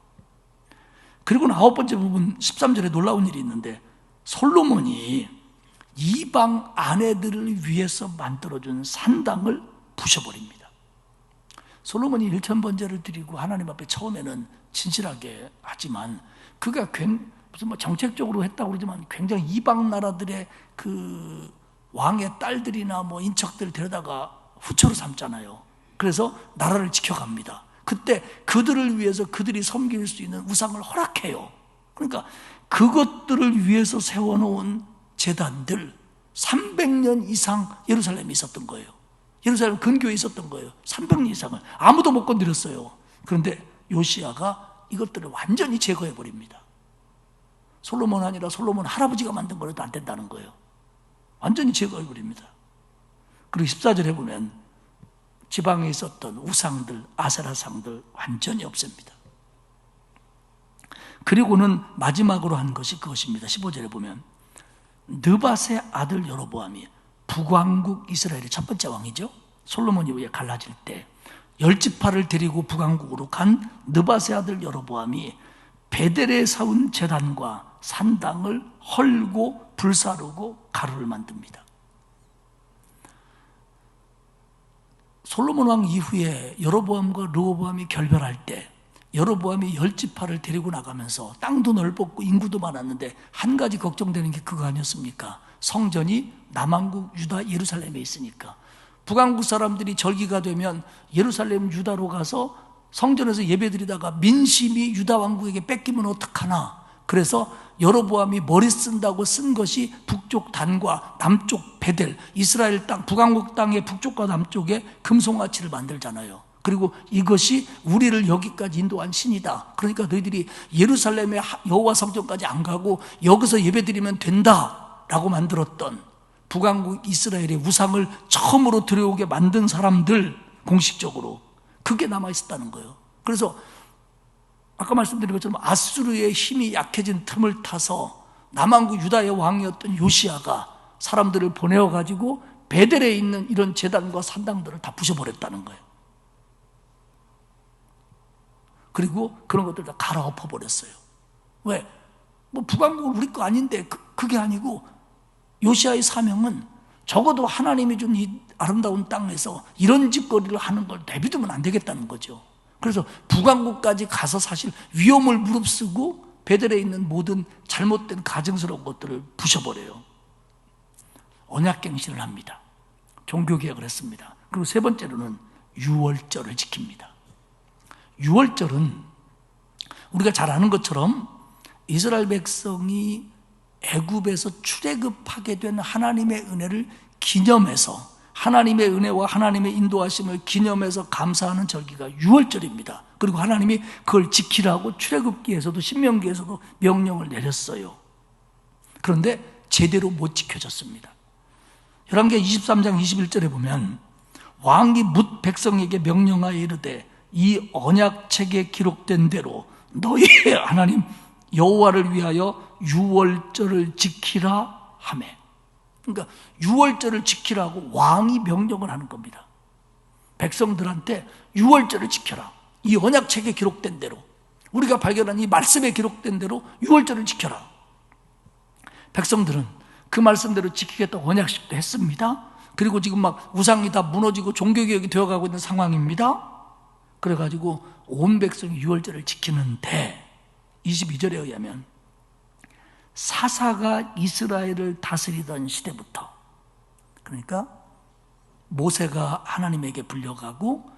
그리고는 9번째 부분 13절에 놀라운 일이 있는데 솔로몬이 이방 아내들을 위해서 만들어준 산당을 부셔버립니다. 솔로몬이 1000번제를 드리고 하나님 앞에 처음에는 진실하게 하지만 그가 무슨 뭐 정책적으로 했다고 그러지만 굉장히 이방 나라들의 그 왕의 딸들이나 뭐 인척들을 데려다가 후처로 삼잖아요. 그래서 나라를 지켜갑니다. 그때 그들을 위해서 그들이 섬길 수 있는 우상을 허락해요. 그러니까 그것들을 위해서 세워놓은 제단들 300년 이상 예루살렘에 있었던 거예요. 예루살렘 근교에 있었던 거예요. 300년 이상을 아무도 못 건드렸어요. 그런데 요시야가 이것들을 완전히 제거해버립니다. 솔로몬 아니라 솔로몬 할아버지가 만든 거라도 안 된다는 거예요. 완전히 제거해버립니다. 그리고 14절에 보면 지방에 있었던 우상들, 아세라상들 완전히 없앱니다. 그리고는 마지막으로 한 것이 그것입니다. 15절에 보면 느밧의 아들 여로보암이 북왕국 이스라엘의 첫 번째 왕이죠. 솔로몬 이후에 갈라질 때 10지파를 데리고 북왕국으로 간 느밧의 아들 여로보암이 베델에 세운 제단과 산당을 헐고 불사르고 가루를 만듭니다. 솔로몬 왕 이후에 여로보암과 르호보암이 결별할 때 여로보암이 10지파를 데리고 나가면서 땅도 넓었고 인구도 많았는데 한 가지 걱정되는 게 그거 아니었습니까? 성전이 남왕국 유다 예루살렘에 있으니까 북왕국 사람들이 절기가 되면 예루살렘 유다로 가서 성전에서 예배드리다가 민심이 유다 왕국에게 뺏기면 어떡하나. 그래서 여로보암이 머리 쓴다고 쓴 것이 북쪽 단과 남쪽 베델, 이스라엘 땅, 북왕국 땅의 북쪽과 남쪽에 금송아치를 만들잖아요. 그리고 이것이 우리를 여기까지 인도한 신이다. 그러니까 너희들이 예루살렘의 여호와 성전까지 안 가고 여기서 예배드리면 된다라고 만들었던 북왕국 이스라엘의 우상을 처음으로 들여오게 만든 사람들, 공식적으로 그게 남아있었다는 거예요. 그래서 아까 말씀드린 것처럼 아수르의 힘이 약해진 틈을 타서 남왕국 유다의 왕이었던 요시야가 사람들을 보내어가지고 베델에 있는 이런 제단과 산당들을 다 부셔버렸다는 거예요. 그리고 그런 것들 다 갈아엎어버렸어요. 왜? 뭐 북왕국은 우리 거 아닌데 그게 아니고 요시야의 사명은 적어도 하나님이 준 이 아름다운 땅에서 이런 짓거리를 하는 걸 내비두면 안 되겠다는 거죠. 그래서 북왕국까지 가서 사실 위험을 무릅쓰고 베델에 있는 모든 잘못된 가증스러운 것들을 부셔버려요. 언약갱신을 합니다. 종교개혁을 했습니다. 그리고 세 번째로는 유월절을 지킵니다. 유월절은 우리가 잘 아는 것처럼 이스라엘 백성이 애굽에서 출애굽하게 된 하나님의 은혜를 기념해서 하나님의 은혜와 하나님의 인도하심을 기념해서 감사하는 절기가 유월절입니다. 그리고 하나님이 그걸 지키라고 출애굽기에서도 신명기에서도 명령을 내렸어요. 그런데 제대로 못 지켜졌습니다. 열왕기 23장 21절에 보면 왕이 뭇 백성에게 명령하여 이르되 이 언약책에 기록된 대로 너희의 하나님 여호와를 위하여 유월절을 지키라 하매. 그러니까 유월절을 지키라고 왕이 명령을 하는 겁니다. 백성들한테 유월절을 지켜라. 이 언약책에 기록된 대로, 우리가 발견한 이 말씀에 기록된 대로 유월절을 지켜라. 백성들은 그 말씀대로 지키겠다고 언약식도 했습니다. 그리고 지금 막 우상이 다 무너지고 종교개혁이 되어가고 있는 상황입니다. 그래가지고 온 백성이 유월절을 지키는데 22절에 의하면 사사가 이스라엘을 다스리던 시대부터, 그러니까 모세가 하나님에게 불려가고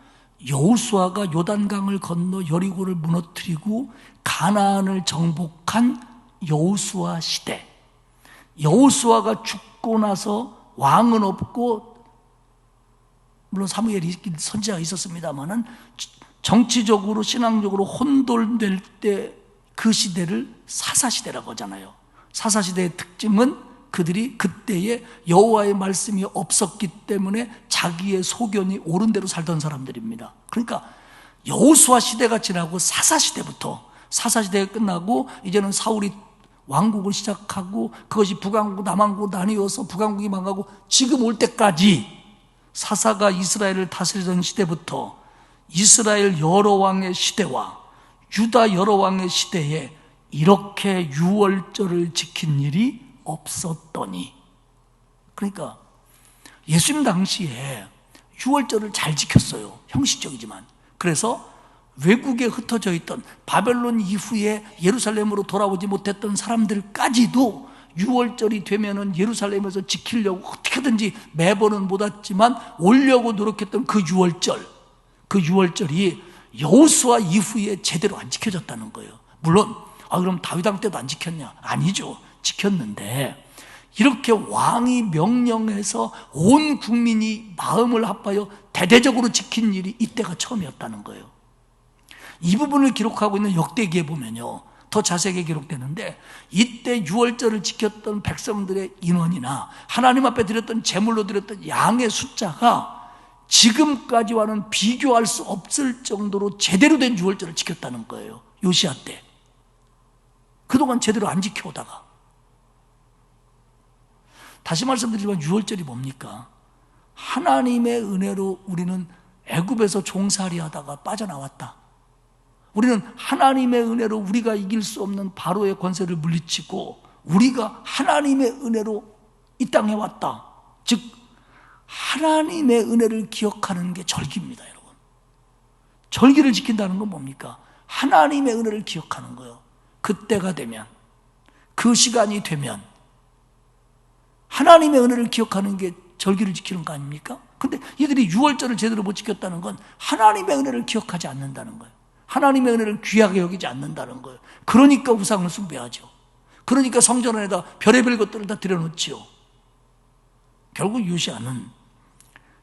여호수아가 요단강을 건너 여리고를 무너뜨리고 가나안을 정복한 여호수아 시대, 여호수아가 죽고 나서 왕은 없고, 물론 사무엘이 선지자가 있었습니다마는 정치적으로 신앙적으로 혼돈될 때 그 시대를 사사시대라고 하잖아요. 사사시대의 특징은 그들이 그때에 여호와의 말씀이 없었기 때문에 자기의 소견이 옳은 대로 살던 사람들입니다. 그러니까 여호수아 시대가 지나고 사사시대부터, 사사시대가 끝나고 이제는 사울이 왕국을 시작하고 그것이 북왕국 남왕국 나뉘어서 북왕국이 망하고 지금 올 때까지 사사가 이스라엘을 다스리던 시대부터 이스라엘 여러 왕의 시대와 유다 여러 왕의 시대에 이렇게 유월절을 지킨 일이 없었더니, 그러니까 예수님 당시에 유월절을 잘 지켰어요. 형식적이지만. 그래서 외국에 흩어져 있던 바벨론 이후에 예루살렘으로 돌아오지 못했던 사람들까지도 유월절이 되면은 예루살렘에서 지키려고 어떻게든지 매번은 못 왔지만 오려고 노력했던 그 유월절이 여호수아 이후에 제대로 안 지켜졌다는 거예요. 물론 그럼 다윗 왕 때도 안 지켰냐? 아니죠. 지켰는데 이렇게 왕이 명령해서 온 국민이 마음을 합하여 대대적으로 지킨 일이 이때가 처음이었다는 거예요. 이 부분을 기록하고 있는 역대기에 보면요, 더 자세하게 기록되는데 이때 유월절을 지켰던 백성들의 인원이나 하나님 앞에 드렸던 제물로 드렸던 양의 숫자가 지금까지와는 비교할 수 없을 정도로 제대로 된 유월절을 지켰다는 거예요. 요시야 때. 그동안 제대로 안 지켜오다가. 다시 말씀드리지만 유월절이 뭡니까? 하나님의 은혜로 우리는 애굽에서 종살이 하다가 빠져나왔다. 우리는 하나님의 은혜로 우리가 이길 수 없는 바로의 권세를 물리치고 우리가 하나님의 은혜로 이 땅에 왔다. 즉 하나님의 은혜를 기억하는 게 절기입니다, 여러분. 절기를 지킨다는 건 뭡니까? 하나님의 은혜를 기억하는 거예요. 그때가 되면, 그 시간이 되면 하나님의 은혜를 기억하는 게 절기를 지키는 거 아닙니까? 근데 이들이 유월절을 제대로 못 지켰다는 건 하나님의 은혜를 기억하지 않는다는 거예요. 하나님의 은혜를 귀하게 여기지 않는다는 거예요. 그러니까 우상을 숭배하죠. 그러니까 성전 안에다 별의별 것들을 다 들여놓지요. 결국 요시야는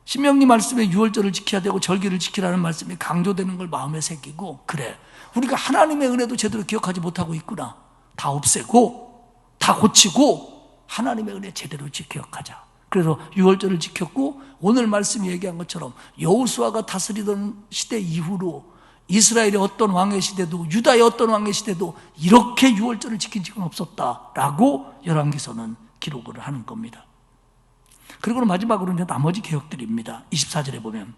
신명기 말씀에 유월절을 지켜야 되고 절기를 지키라는 말씀이 강조되는 걸 마음에 새기고, 그래, 우리가 하나님의 은혜도 제대로 기억하지 못하고 있구나. 다 없애고 다 고치고 하나님의 은혜 제대로 기억하자. 그래서 유월절을 지켰고, 오늘 말씀이 얘기한 것처럼 여호수아가 다스리던 시대 이후로 이스라엘의 어떤 왕의 시대도 유다의 어떤 왕의 시대도 이렇게 유월절을 지킨 적은 없었다라고 열왕기서는 기록을 하는 겁니다. 그리고 마지막으로 이제 나머지 개혁들입니다. 24절에 보면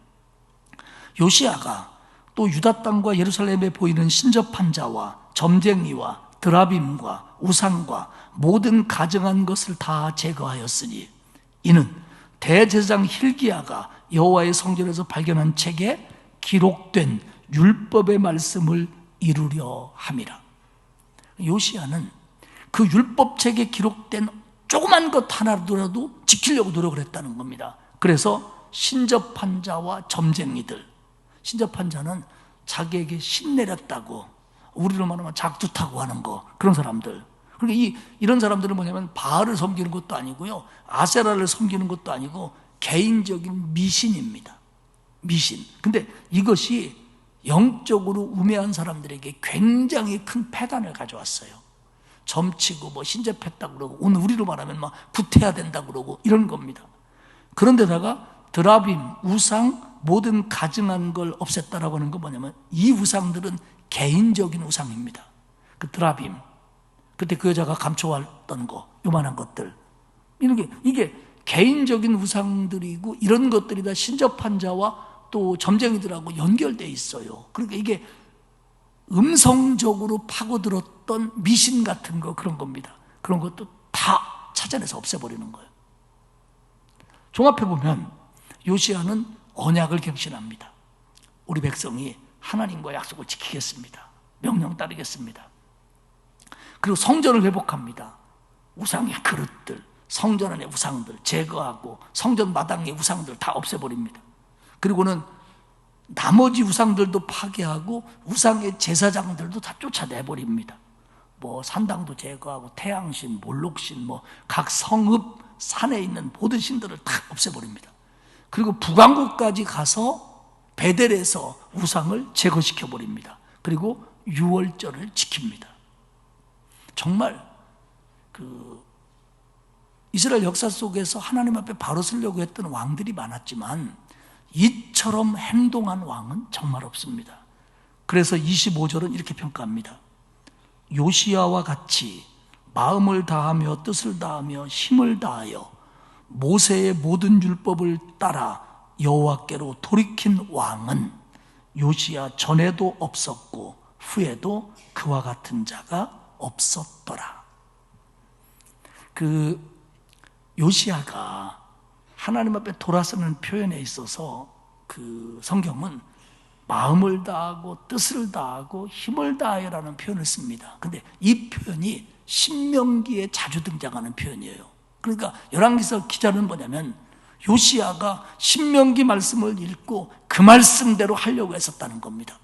요시야가 또 유다 땅과 예루살렘에 보이는 신접한 자와 점쟁이와 드라빔과 우상과 모든 가증한 것을 다 제거하였으니 이는 대제사장 hil기야가 여호와의 성전에서 발견한 책에 기록된 율법의 말씀을 이루려 함이라. 요시야는 그 율법책에 기록된 조그만 것 하나라도 지키려고 노력을 했다는 겁니다. 그래서 신접한 자와 점쟁이들, 신접한 자는 자기에게 신 내렸다고, 우리로 말하면 작두 타고 하는 거, 그런 사람들. 그러니까 이런 사람들은 뭐냐면 바알을 섬기는 것도 아니고요, 아세라를 섬기는 것도 아니고 개인적인 미신입니다. 미신. 근데 이것이 영적으로 우매한 사람들에게 굉장히 큰 폐단을 가져왔어요. 점치고 뭐 신접했다고 그러고, 오늘 우리로 말하면 막 구태야 된다고 그러고 이런 겁니다. 그런데다가 드라빔, 우상, 모든 가증한 걸 없앴다라고 하는 건 뭐냐면 이 우상들은 개인적인 우상입니다. 그 드라빔, 그때 그 여자가 감춰왔던 거, 요만한 것들, 이게 개인적인 우상들이고 이런 것들이 다 신접한 자와 또 점쟁이들하고 연결되어 있어요. 그러니까 이게 음성적으로 파고들었던 미신 같은 거, 그런 겁니다. 그런 것도 다 찾아내서 없애버리는 거예요. 종합해보면 요시야는 언약을 갱신합니다. 우리 백성이 하나님과 약속을 지키겠습니다. 명령 따르겠습니다. 그리고 성전을 회복합니다. 우상의 그릇들, 성전 안의 우상들 제거하고 성전 마당의 우상들 다 없애버립니다. 그리고는 나머지 우상들도 파괴하고 우상의 제사장들도 다 쫓아내버립니다. 뭐 산당도 제거하고 태양신, 몰록신, 뭐 각 성읍 산에 있는 모든 신들을 다 없애버립니다. 그리고 북왕국까지 가서 베델에서 우상을 제거시켜버립니다. 그리고 유월절을 지킵니다. 정말 이스라엘 역사 속에서 하나님 앞에 바로 서려고 했던 왕들이 많았지만 이처럼 행동한 왕은 정말 없습니다. 그래서 25절은 이렇게 평가합니다. 요시야와 같이 마음을 다하며 뜻을 다하며 힘을 다하여 모세의 모든 율법을 따라 여호와께로 돌이킨 왕은 요시야 전에도 없었고 후에도 그와 같은 자가 없었더라. 요시야가 하나님 앞에 돌아서는 표현에 있어서 성경은 마음을 다하고 뜻을 다하고 힘을 다하여라는 표현을 씁니다. 근데 이 표현이 신명기에 자주 등장하는 표현이에요. 그러니까 열왕기서 기자는 뭐냐면 요시야가 신명기 말씀을 읽고 그 말씀대로 하려고 했었다는 겁니다.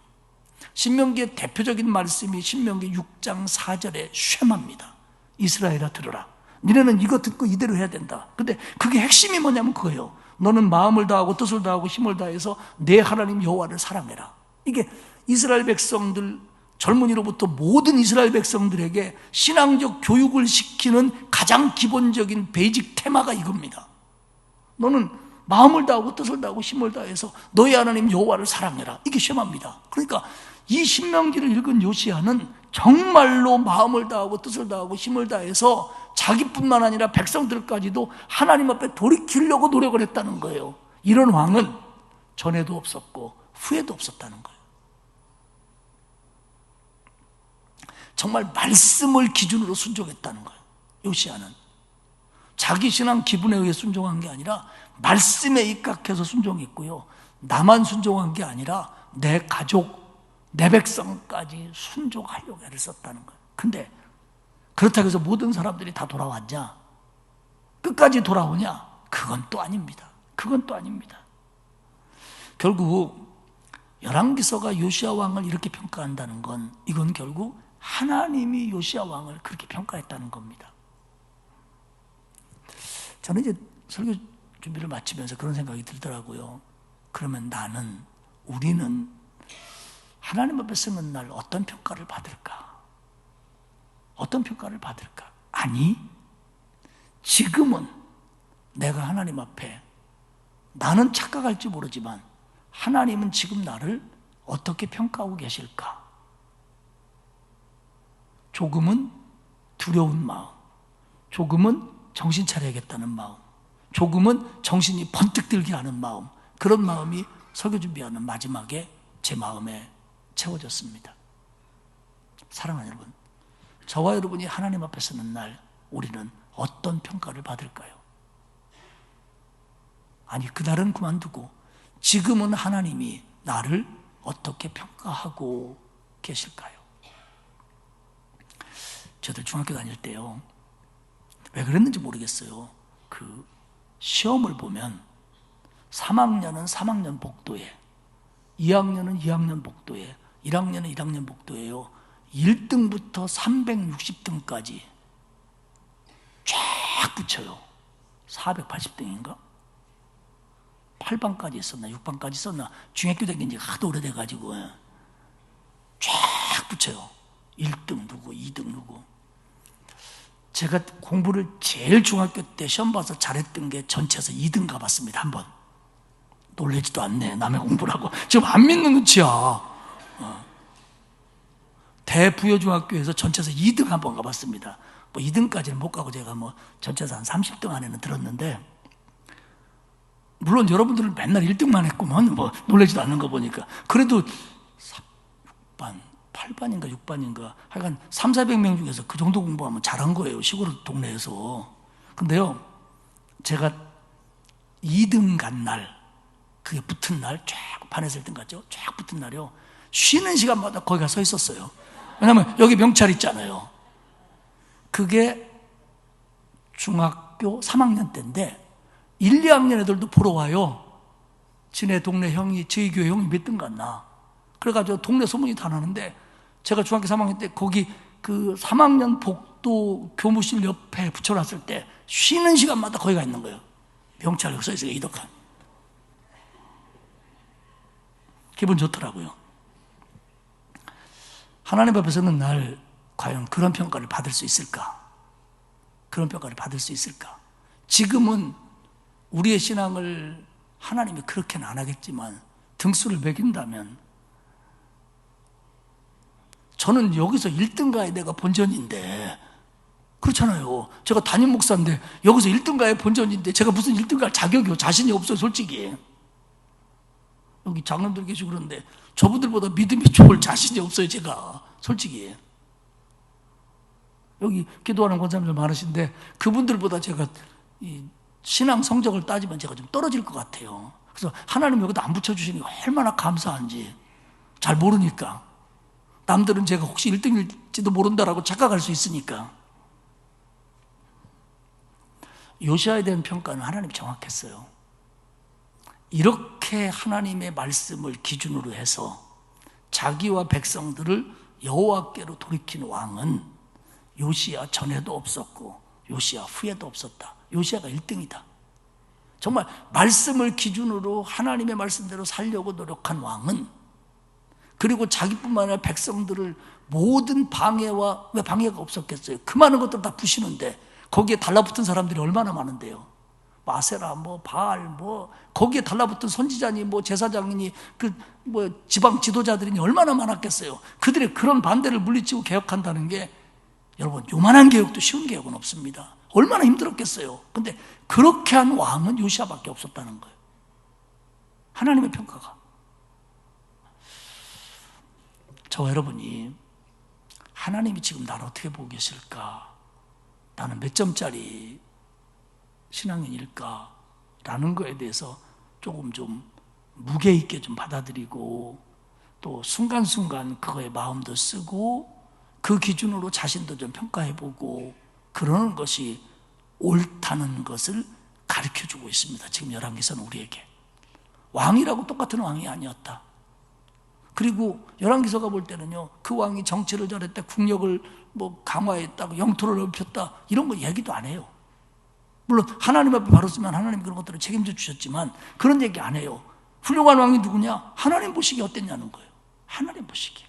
신명기의 대표적인 말씀이 신명기 6장 4절의 쉐마입니다. 이스라엘아 들으라. 너네는 이거 듣고 이대로 해야 된다. 근데 그게 핵심이 뭐냐면 그거예요. 너는 마음을 다하고 뜻을 다하고 힘을 다해서 내 하나님 여호와를 사랑해라. 이게 이스라엘 백성들, 젊은이로부터 모든 이스라엘 백성들에게 신앙적 교육을 시키는 가장 기본적인 베이직 테마가 이겁니다. 너는 마음을 다하고 뜻을 다하고 힘을 다해서 너의 하나님 여호와를 사랑해라. 이게 쉐마입니다. 그러니까 이 신명기를 읽은 요시야는 정말로 마음을 다하고 뜻을 다하고 힘을 다해서 자기뿐만 아니라 백성들까지도 하나님 앞에 돌이키려고 노력을 했다는 거예요. 이런 왕은 전에도 없었고 후에도 없었다는 거예요. 정말 말씀을 기준으로 순종했다는 거예요. 요시야는 자기 신앙 기분에 의해 순종한 게 아니라 말씀에 입각해서 순종했고요. 나만 순종한 게 아니라 내 가족, 내 백성까지 순종하려고 애를 썼다는 거예요. 근데 그렇다고 해서 모든 사람들이 다 돌아왔냐? 끝까지 돌아오냐? 그건 또 아닙니다. 그건 또 아닙니다. 결국 열왕기서가 요시야 왕을 이렇게 평가한다는 건 이건 결국 하나님이 요시야 왕을 그렇게 평가했다는 겁니다. 저는 이제 설교 준비를 마치면서 그런 생각이 들더라고요. 그러면 우리는 하나님 앞에 서는 날 어떤 평가를 받을까? 어떤 평가를 받을까? 아니, 지금은 내가 하나님 앞에 나는 착각할지 모르지만 하나님은 지금 나를 어떻게 평가하고 계실까? 조금은 두려운 마음, 조금은 정신 차려야겠다는 마음, 조금은 정신이 번뜩 들게 하는 마음, 그런 마음이 설교 준비하는 마지막에 제 마음에 채워졌습니다. 사랑하는 여러분, 저와 여러분이 하나님 앞에 서는 날 우리는 어떤 평가를 받을까요? 아니, 그날은 그만두고 지금은 하나님이 나를 어떻게 평가하고 계실까요? 저들 중학교 다닐 때요, 왜 그랬는지 모르겠어요. 시험을 보면 3학년은 3학년 복도에, 2학년은 2학년 복도에, 1학년은 1학년 복도에요. 1등부터 360등까지 쫙 붙여요. 480등인가? 8반까지 있었나 6반까지 있었나, 중학교 다닌 지 하도 오래돼가지고 쫙 붙여요. 1등 누구, 2등 누구. 제가 공부를 제일 중학교 때 시험 봐서 잘했던 게 전체에서 2등 가봤습니다. 한 번. 놀래지도 않네. 남의 공부라고. 지금 안 믿는 눈치야. 대부여중학교에서 전체에서 2등 한번 가봤습니다. 뭐 2등까지는 못 가고 제가 뭐 전체에서 한 30등 안에는 들었는데, 물론 여러분들은 맨날 1등만 했구먼. 뭐 놀라지도 않는 거 보니까. 그래도 6반, 8반인가 6반인가 하여간 300~400명 중에서 그 정도 공부하면 잘한 거예요. 시골 동네에서. 근데요, 제가 2등 간 날, 그게 붙은 날, 쫙 반에서 1등 갔죠. 쫙 붙은 날이요, 쉬는 시간마다 거기 가서 서 있었어요. 왜냐면 여기 명찰 있잖아요. 그게 중학교 3학년 때인데 1, 2학년 애들도 보러 와요. 지네 동네 형이, 저희 교회 형이 몇 등 갔나. 그래가지고 동네 소문이 다 나는데, 제가 중학교 3학년 때 거기 그 3학년 복도 교무실 옆에 붙여놨을 때 쉬는 시간마다 거기 가 있는 거예요. 명찰이 서 있어요. 이덕한. 기분 좋더라고요. 하나님 앞에서는 날 과연 그런 평가를 받을 수 있을까? 그런 평가를 받을 수 있을까? 지금은 우리의 신앙을 하나님이 그렇게는 안 하겠지만 등수를 매긴다면, 저는 여기서 1등 가야 내가 본전인데, 그렇잖아요. 제가 담임 목사인데 여기서 1등 가야 본전인데 제가 무슨 1등 갈 자격이요? 자신이 없어요, 솔직히. 여기 장로들 계시고 그런데 저분들보다 믿음이 좋을 자신이 없어요, 제가 솔직히. 여기 기도하는 권사님들 많으신데 그분들보다 제가 이 신앙 성적을 따지면 제가 좀 떨어질 것 같아요. 그래서 하나님 여기다 안 붙여주시니 얼마나 감사한지 잘 모르니까. 남들은 제가 혹시 1등일지도 모른다라고 착각할 수 있으니까. 요시아에 대한 평가는 하나님이 정확했어요. 이렇게 하나님의 말씀을 기준으로 해서 자기와 백성들을 여호와께로 돌이킨 왕은 요시야 전에도 없었고 요시야 후에도 없었다. 요시야가 1등이다. 정말 말씀을 기준으로 하나님의 말씀대로 살려고 노력한 왕은, 그리고 자기뿐만 아니라 백성들을 모든 방해와, 왜 방해가 없었겠어요? 그 많은 것들 다 부시는데 거기에 달라붙은 사람들이 얼마나 많은데요. 마세라, 뭐 바알, 뭐 거기에 달라붙은 선지자니, 뭐 제사장이니, 그 뭐 지방 지도자들이 얼마나 많았겠어요. 그들의 그런 반대를 물리치고 개혁한다는 게, 여러분, 요만한 개혁도 쉬운 개혁은 없습니다. 얼마나 힘들었겠어요. 근데 그렇게 한 왕은 요시야밖에 없었다는 거예요. 하나님의 평가가. 저와 여러분이 하나님이 지금 나를 어떻게 보고 계실까? 나는 몇 점짜리 신앙인일까? 라는 거에 대해서 조금 좀 무게 있게 좀 받아들이고, 또 순간순간 그거에 마음도 쓰고 그 기준으로 자신도 좀 평가해보고 그러는 것이 옳다는 것을 가르쳐주고 있습니다. 지금 열왕기서는 우리에게. 왕이라고 똑같은 왕이 아니었다. 그리고 열왕기서가 볼 때는요, 그 왕이 정치를 잘했다, 국력을 뭐 강화했다, 영토를 넓혔다, 이런 거 얘기도 안 해요. 물론 하나님 앞에 바로 쓰면 하나님 그런 것들을 책임져 주셨지만 그런 얘기 안 해요. 훌륭한 왕이 누구냐? 하나님 보시기에 어땠냐는 거예요. 하나님 보시기에.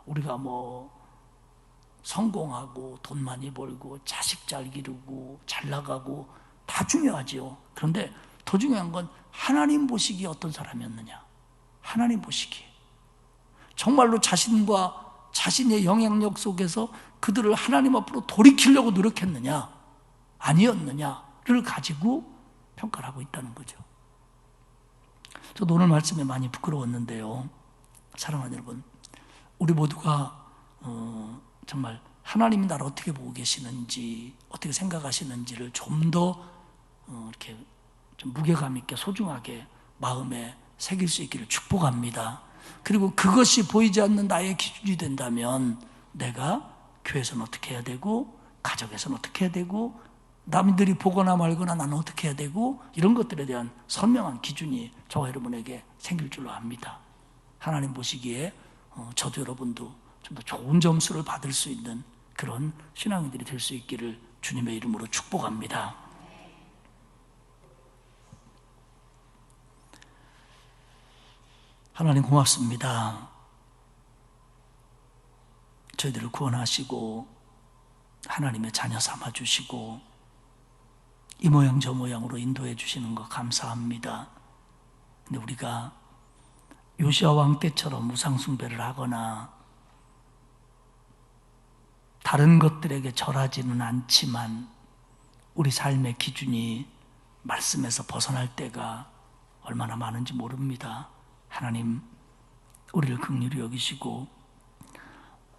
우리가 뭐 성공하고 돈 많이 벌고 자식 잘 기르고 잘 나가고 다 중요하지요. 그런데 더 중요한 건 하나님 보시기에 어떤 사람이었느냐. 하나님 보시기에 정말로 자신과 자신의 영향력 속에서 그들을 하나님 앞으로 돌이키려고 노력했느냐 아니었느냐를 가지고 평가를 하고 있다는 거죠. 저도 오늘 말씀에 많이 부끄러웠는데요, 사랑하는 여러분, 우리 모두가 정말 하나님이 나를 어떻게 보고 계시는지, 어떻게 생각하시는지를 좀 더 이렇게 좀 무게감 있게 소중하게 마음에 새길 수 있기를 축복합니다. 그리고 그것이 보이지 않는 나의 기준이 된다면 내가 교회에서는 어떻게 해야 되고, 가정에서는 어떻게 해야 되고, 남들이 보거나 말거나 나는 어떻게 해야 되고, 이런 것들에 대한 선명한 기준이 저와 여러분에게 생길 줄로 압니다. 하나님 보시기에 저도 여러분도 좀 더 좋은 점수를 받을 수 있는 그런 신앙인들이 될 수 있기를 주님의 이름으로 축복합니다. 하나님 고맙습니다. 저희들을 구원하시고 하나님의 자녀 삼아주시고 이 모양 저 모양으로 인도해 주시는 거 감사합니다. 근데 우리가 요시야 왕 때처럼 우상숭배를 하거나 다른 것들에게 절하지는 않지만 우리 삶의 기준이 말씀에서 벗어날 때가 얼마나 많은지 모릅니다. 하나님 우리를 긍휼히 여기시고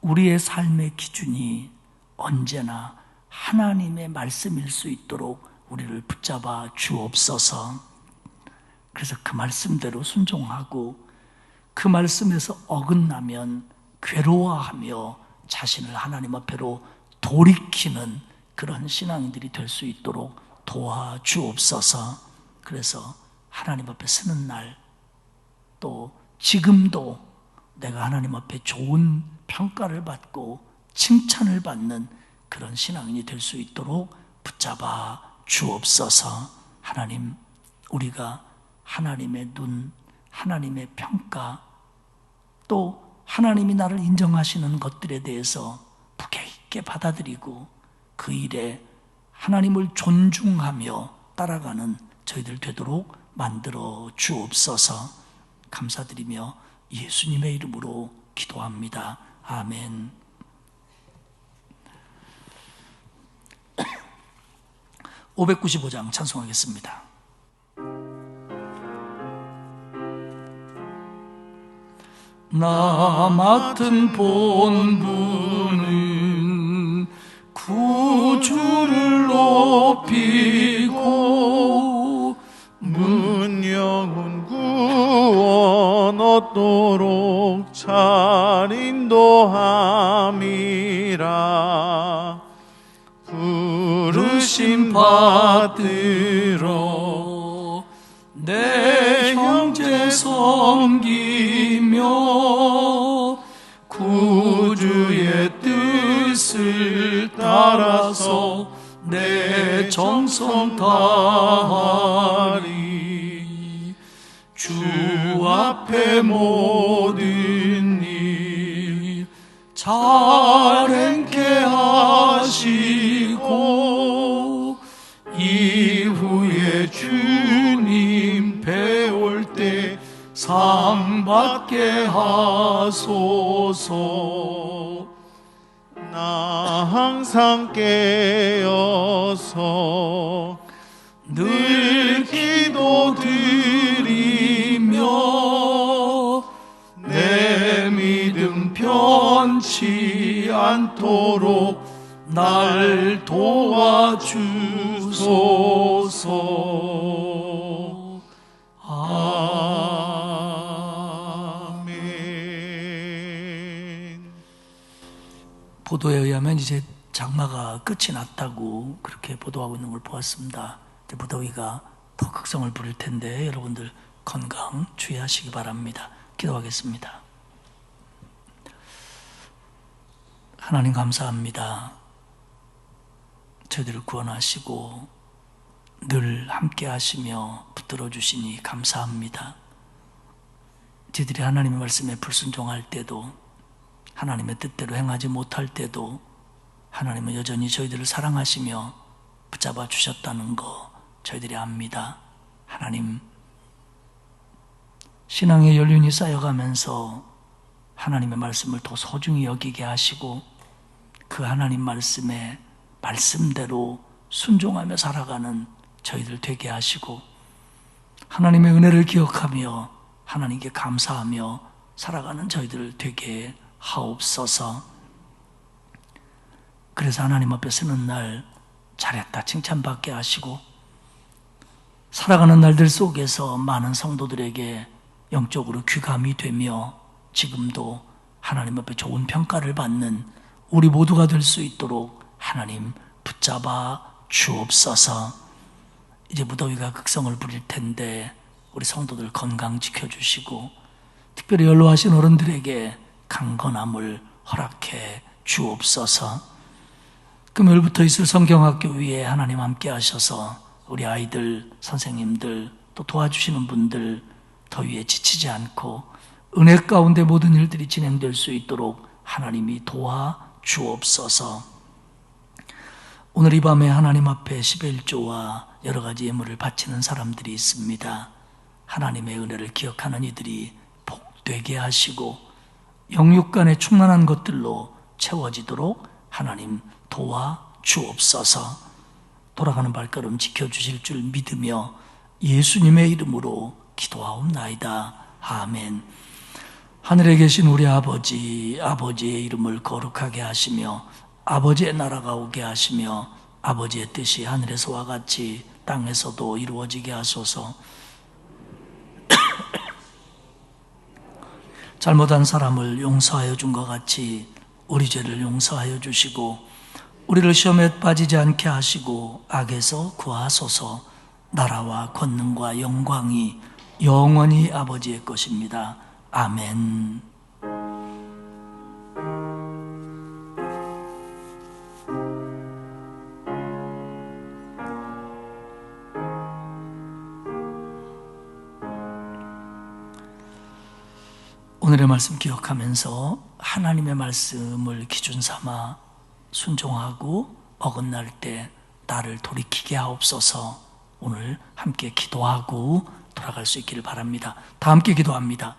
우리의 삶의 기준이 언제나 하나님의 말씀일 수 있도록 우리를 붙잡아 주옵소서. 그래서 그 말씀대로 순종하고 그 말씀에서 어긋나면 괴로워하며 자신을 하나님 앞에로 돌이키는 그런 신앙인들이 될 수 있도록 도와주옵소서. 그래서 하나님 앞에 서는 날, 또 지금도 내가 하나님 앞에 좋은 평가를 받고 칭찬을 받는 그런 신앙인이 될 수 있도록 붙잡아 주옵소서. 하나님, 우리가 하나님의 눈, 하나님의 평가, 또 하나님이 나를 인정하시는 것들에 대해서 무게 있게 받아들이고 그 일에 하나님을 존중하며 따라가는 저희들 되도록 만들어 주옵소서. 감사드리며 예수님의 이름으로 기도합니다. 아멘. (595장) 찬송하겠습니다. 나 맡은 본분은 구주를 높이고 문영은 구원 얻도록 잘 인도함이라. 부르심 받들어 내 형제 섬기며 구주의 뜻을 따라서 내 정성 다하리. 주 앞에 모든 일 잘 행케 하시고 이후에 주님 배울 때 상 받게 하소서. 나 항상 깨어서 늘 기도드리며 내 믿음 변치 않도록 날 도와주소서. 아멘. 보도에 의하면 이제 장마가 끝이 났다고 그렇게 보도하고 있는 걸 보았습니다. 이제 무더위가 더 극성을 부릴 텐데 여러분들 건강 주의하시기 바랍니다. 기도하겠습니다. 하나님 감사합니다. 저희들을 구원하시고 늘 함께 하시며 붙들어 주시니 감사합니다. 저희들이 하나님의 말씀에 불순종할 때도, 하나님의 뜻대로 행하지 못할 때도 하나님은 여전히 저희들을 사랑하시며 붙잡아 주셨다는 거 저희들이 압니다. 하나님, 신앙의 연륜이 쌓여가면서 하나님의 말씀을 더 소중히 여기게 하시고 그 하나님 말씀에 말씀대로 순종하며 살아가는 저희들 되게 하시고 하나님의 은혜를 기억하며 하나님께 감사하며 살아가는 저희들 되게 하옵소서. 그래서 하나님 앞에 서는 날 잘했다 칭찬받게 하시고 살아가는 날들 속에서 많은 성도들에게 영적으로 귀감이 되며 지금도 하나님 앞에 좋은 평가를 받는 우리 모두가 될 수 있도록 하나님 붙잡아 주옵소서. 이제 무더위가 극성을 부릴 텐데 우리 성도들 건강 지켜주시고 특별히 연로하신 어른들에게 강건함을 허락해 주옵소서. 금요일부터 있을 성경학교 위에 하나님 함께 하셔서 우리 아이들, 선생님들, 또 도와주시는 분들 더위에 지치지 않고 은혜 가운데 모든 일들이 진행될 수 있도록 하나님이 도와주옵소서. 오늘 이 밤에 하나님 앞에 11조와 여러 가지 예물을 바치는 사람들이 있습니다. 하나님의 은혜를 기억하는 이들이 복되게 하시고 영육 간의 충만한 것들로 채워지도록 하나님 도와주옵소서. 돌아가는 발걸음 지켜주실 줄 믿으며 예수님의 이름으로 기도하옵나이다. 아멘. 하늘에 계신 우리 아버지, 아버지의 이름을 거룩하게 하시며 아버지의 나라가 오게 하시며 아버지의 뜻이 하늘에서와 같이 땅에서도 이루어지게 하소서. 잘못한 사람을 용서하여 준 것 같이 우리 죄를 용서하여 주시고 우리를 시험에 빠지지 않게 하시고 악에서 구하소서. 나라와 권능과 영광이 영원히 아버지의 것입니다. 아멘. 오늘의 말씀 기억하면서 하나님의 말씀을 기준 삼아 순종하고 어긋날 때 나를 돌이키게 하옵소서. 오늘 함께 기도하고 돌아갈 수 있기를 바랍니다. 다 함께 기도합니다.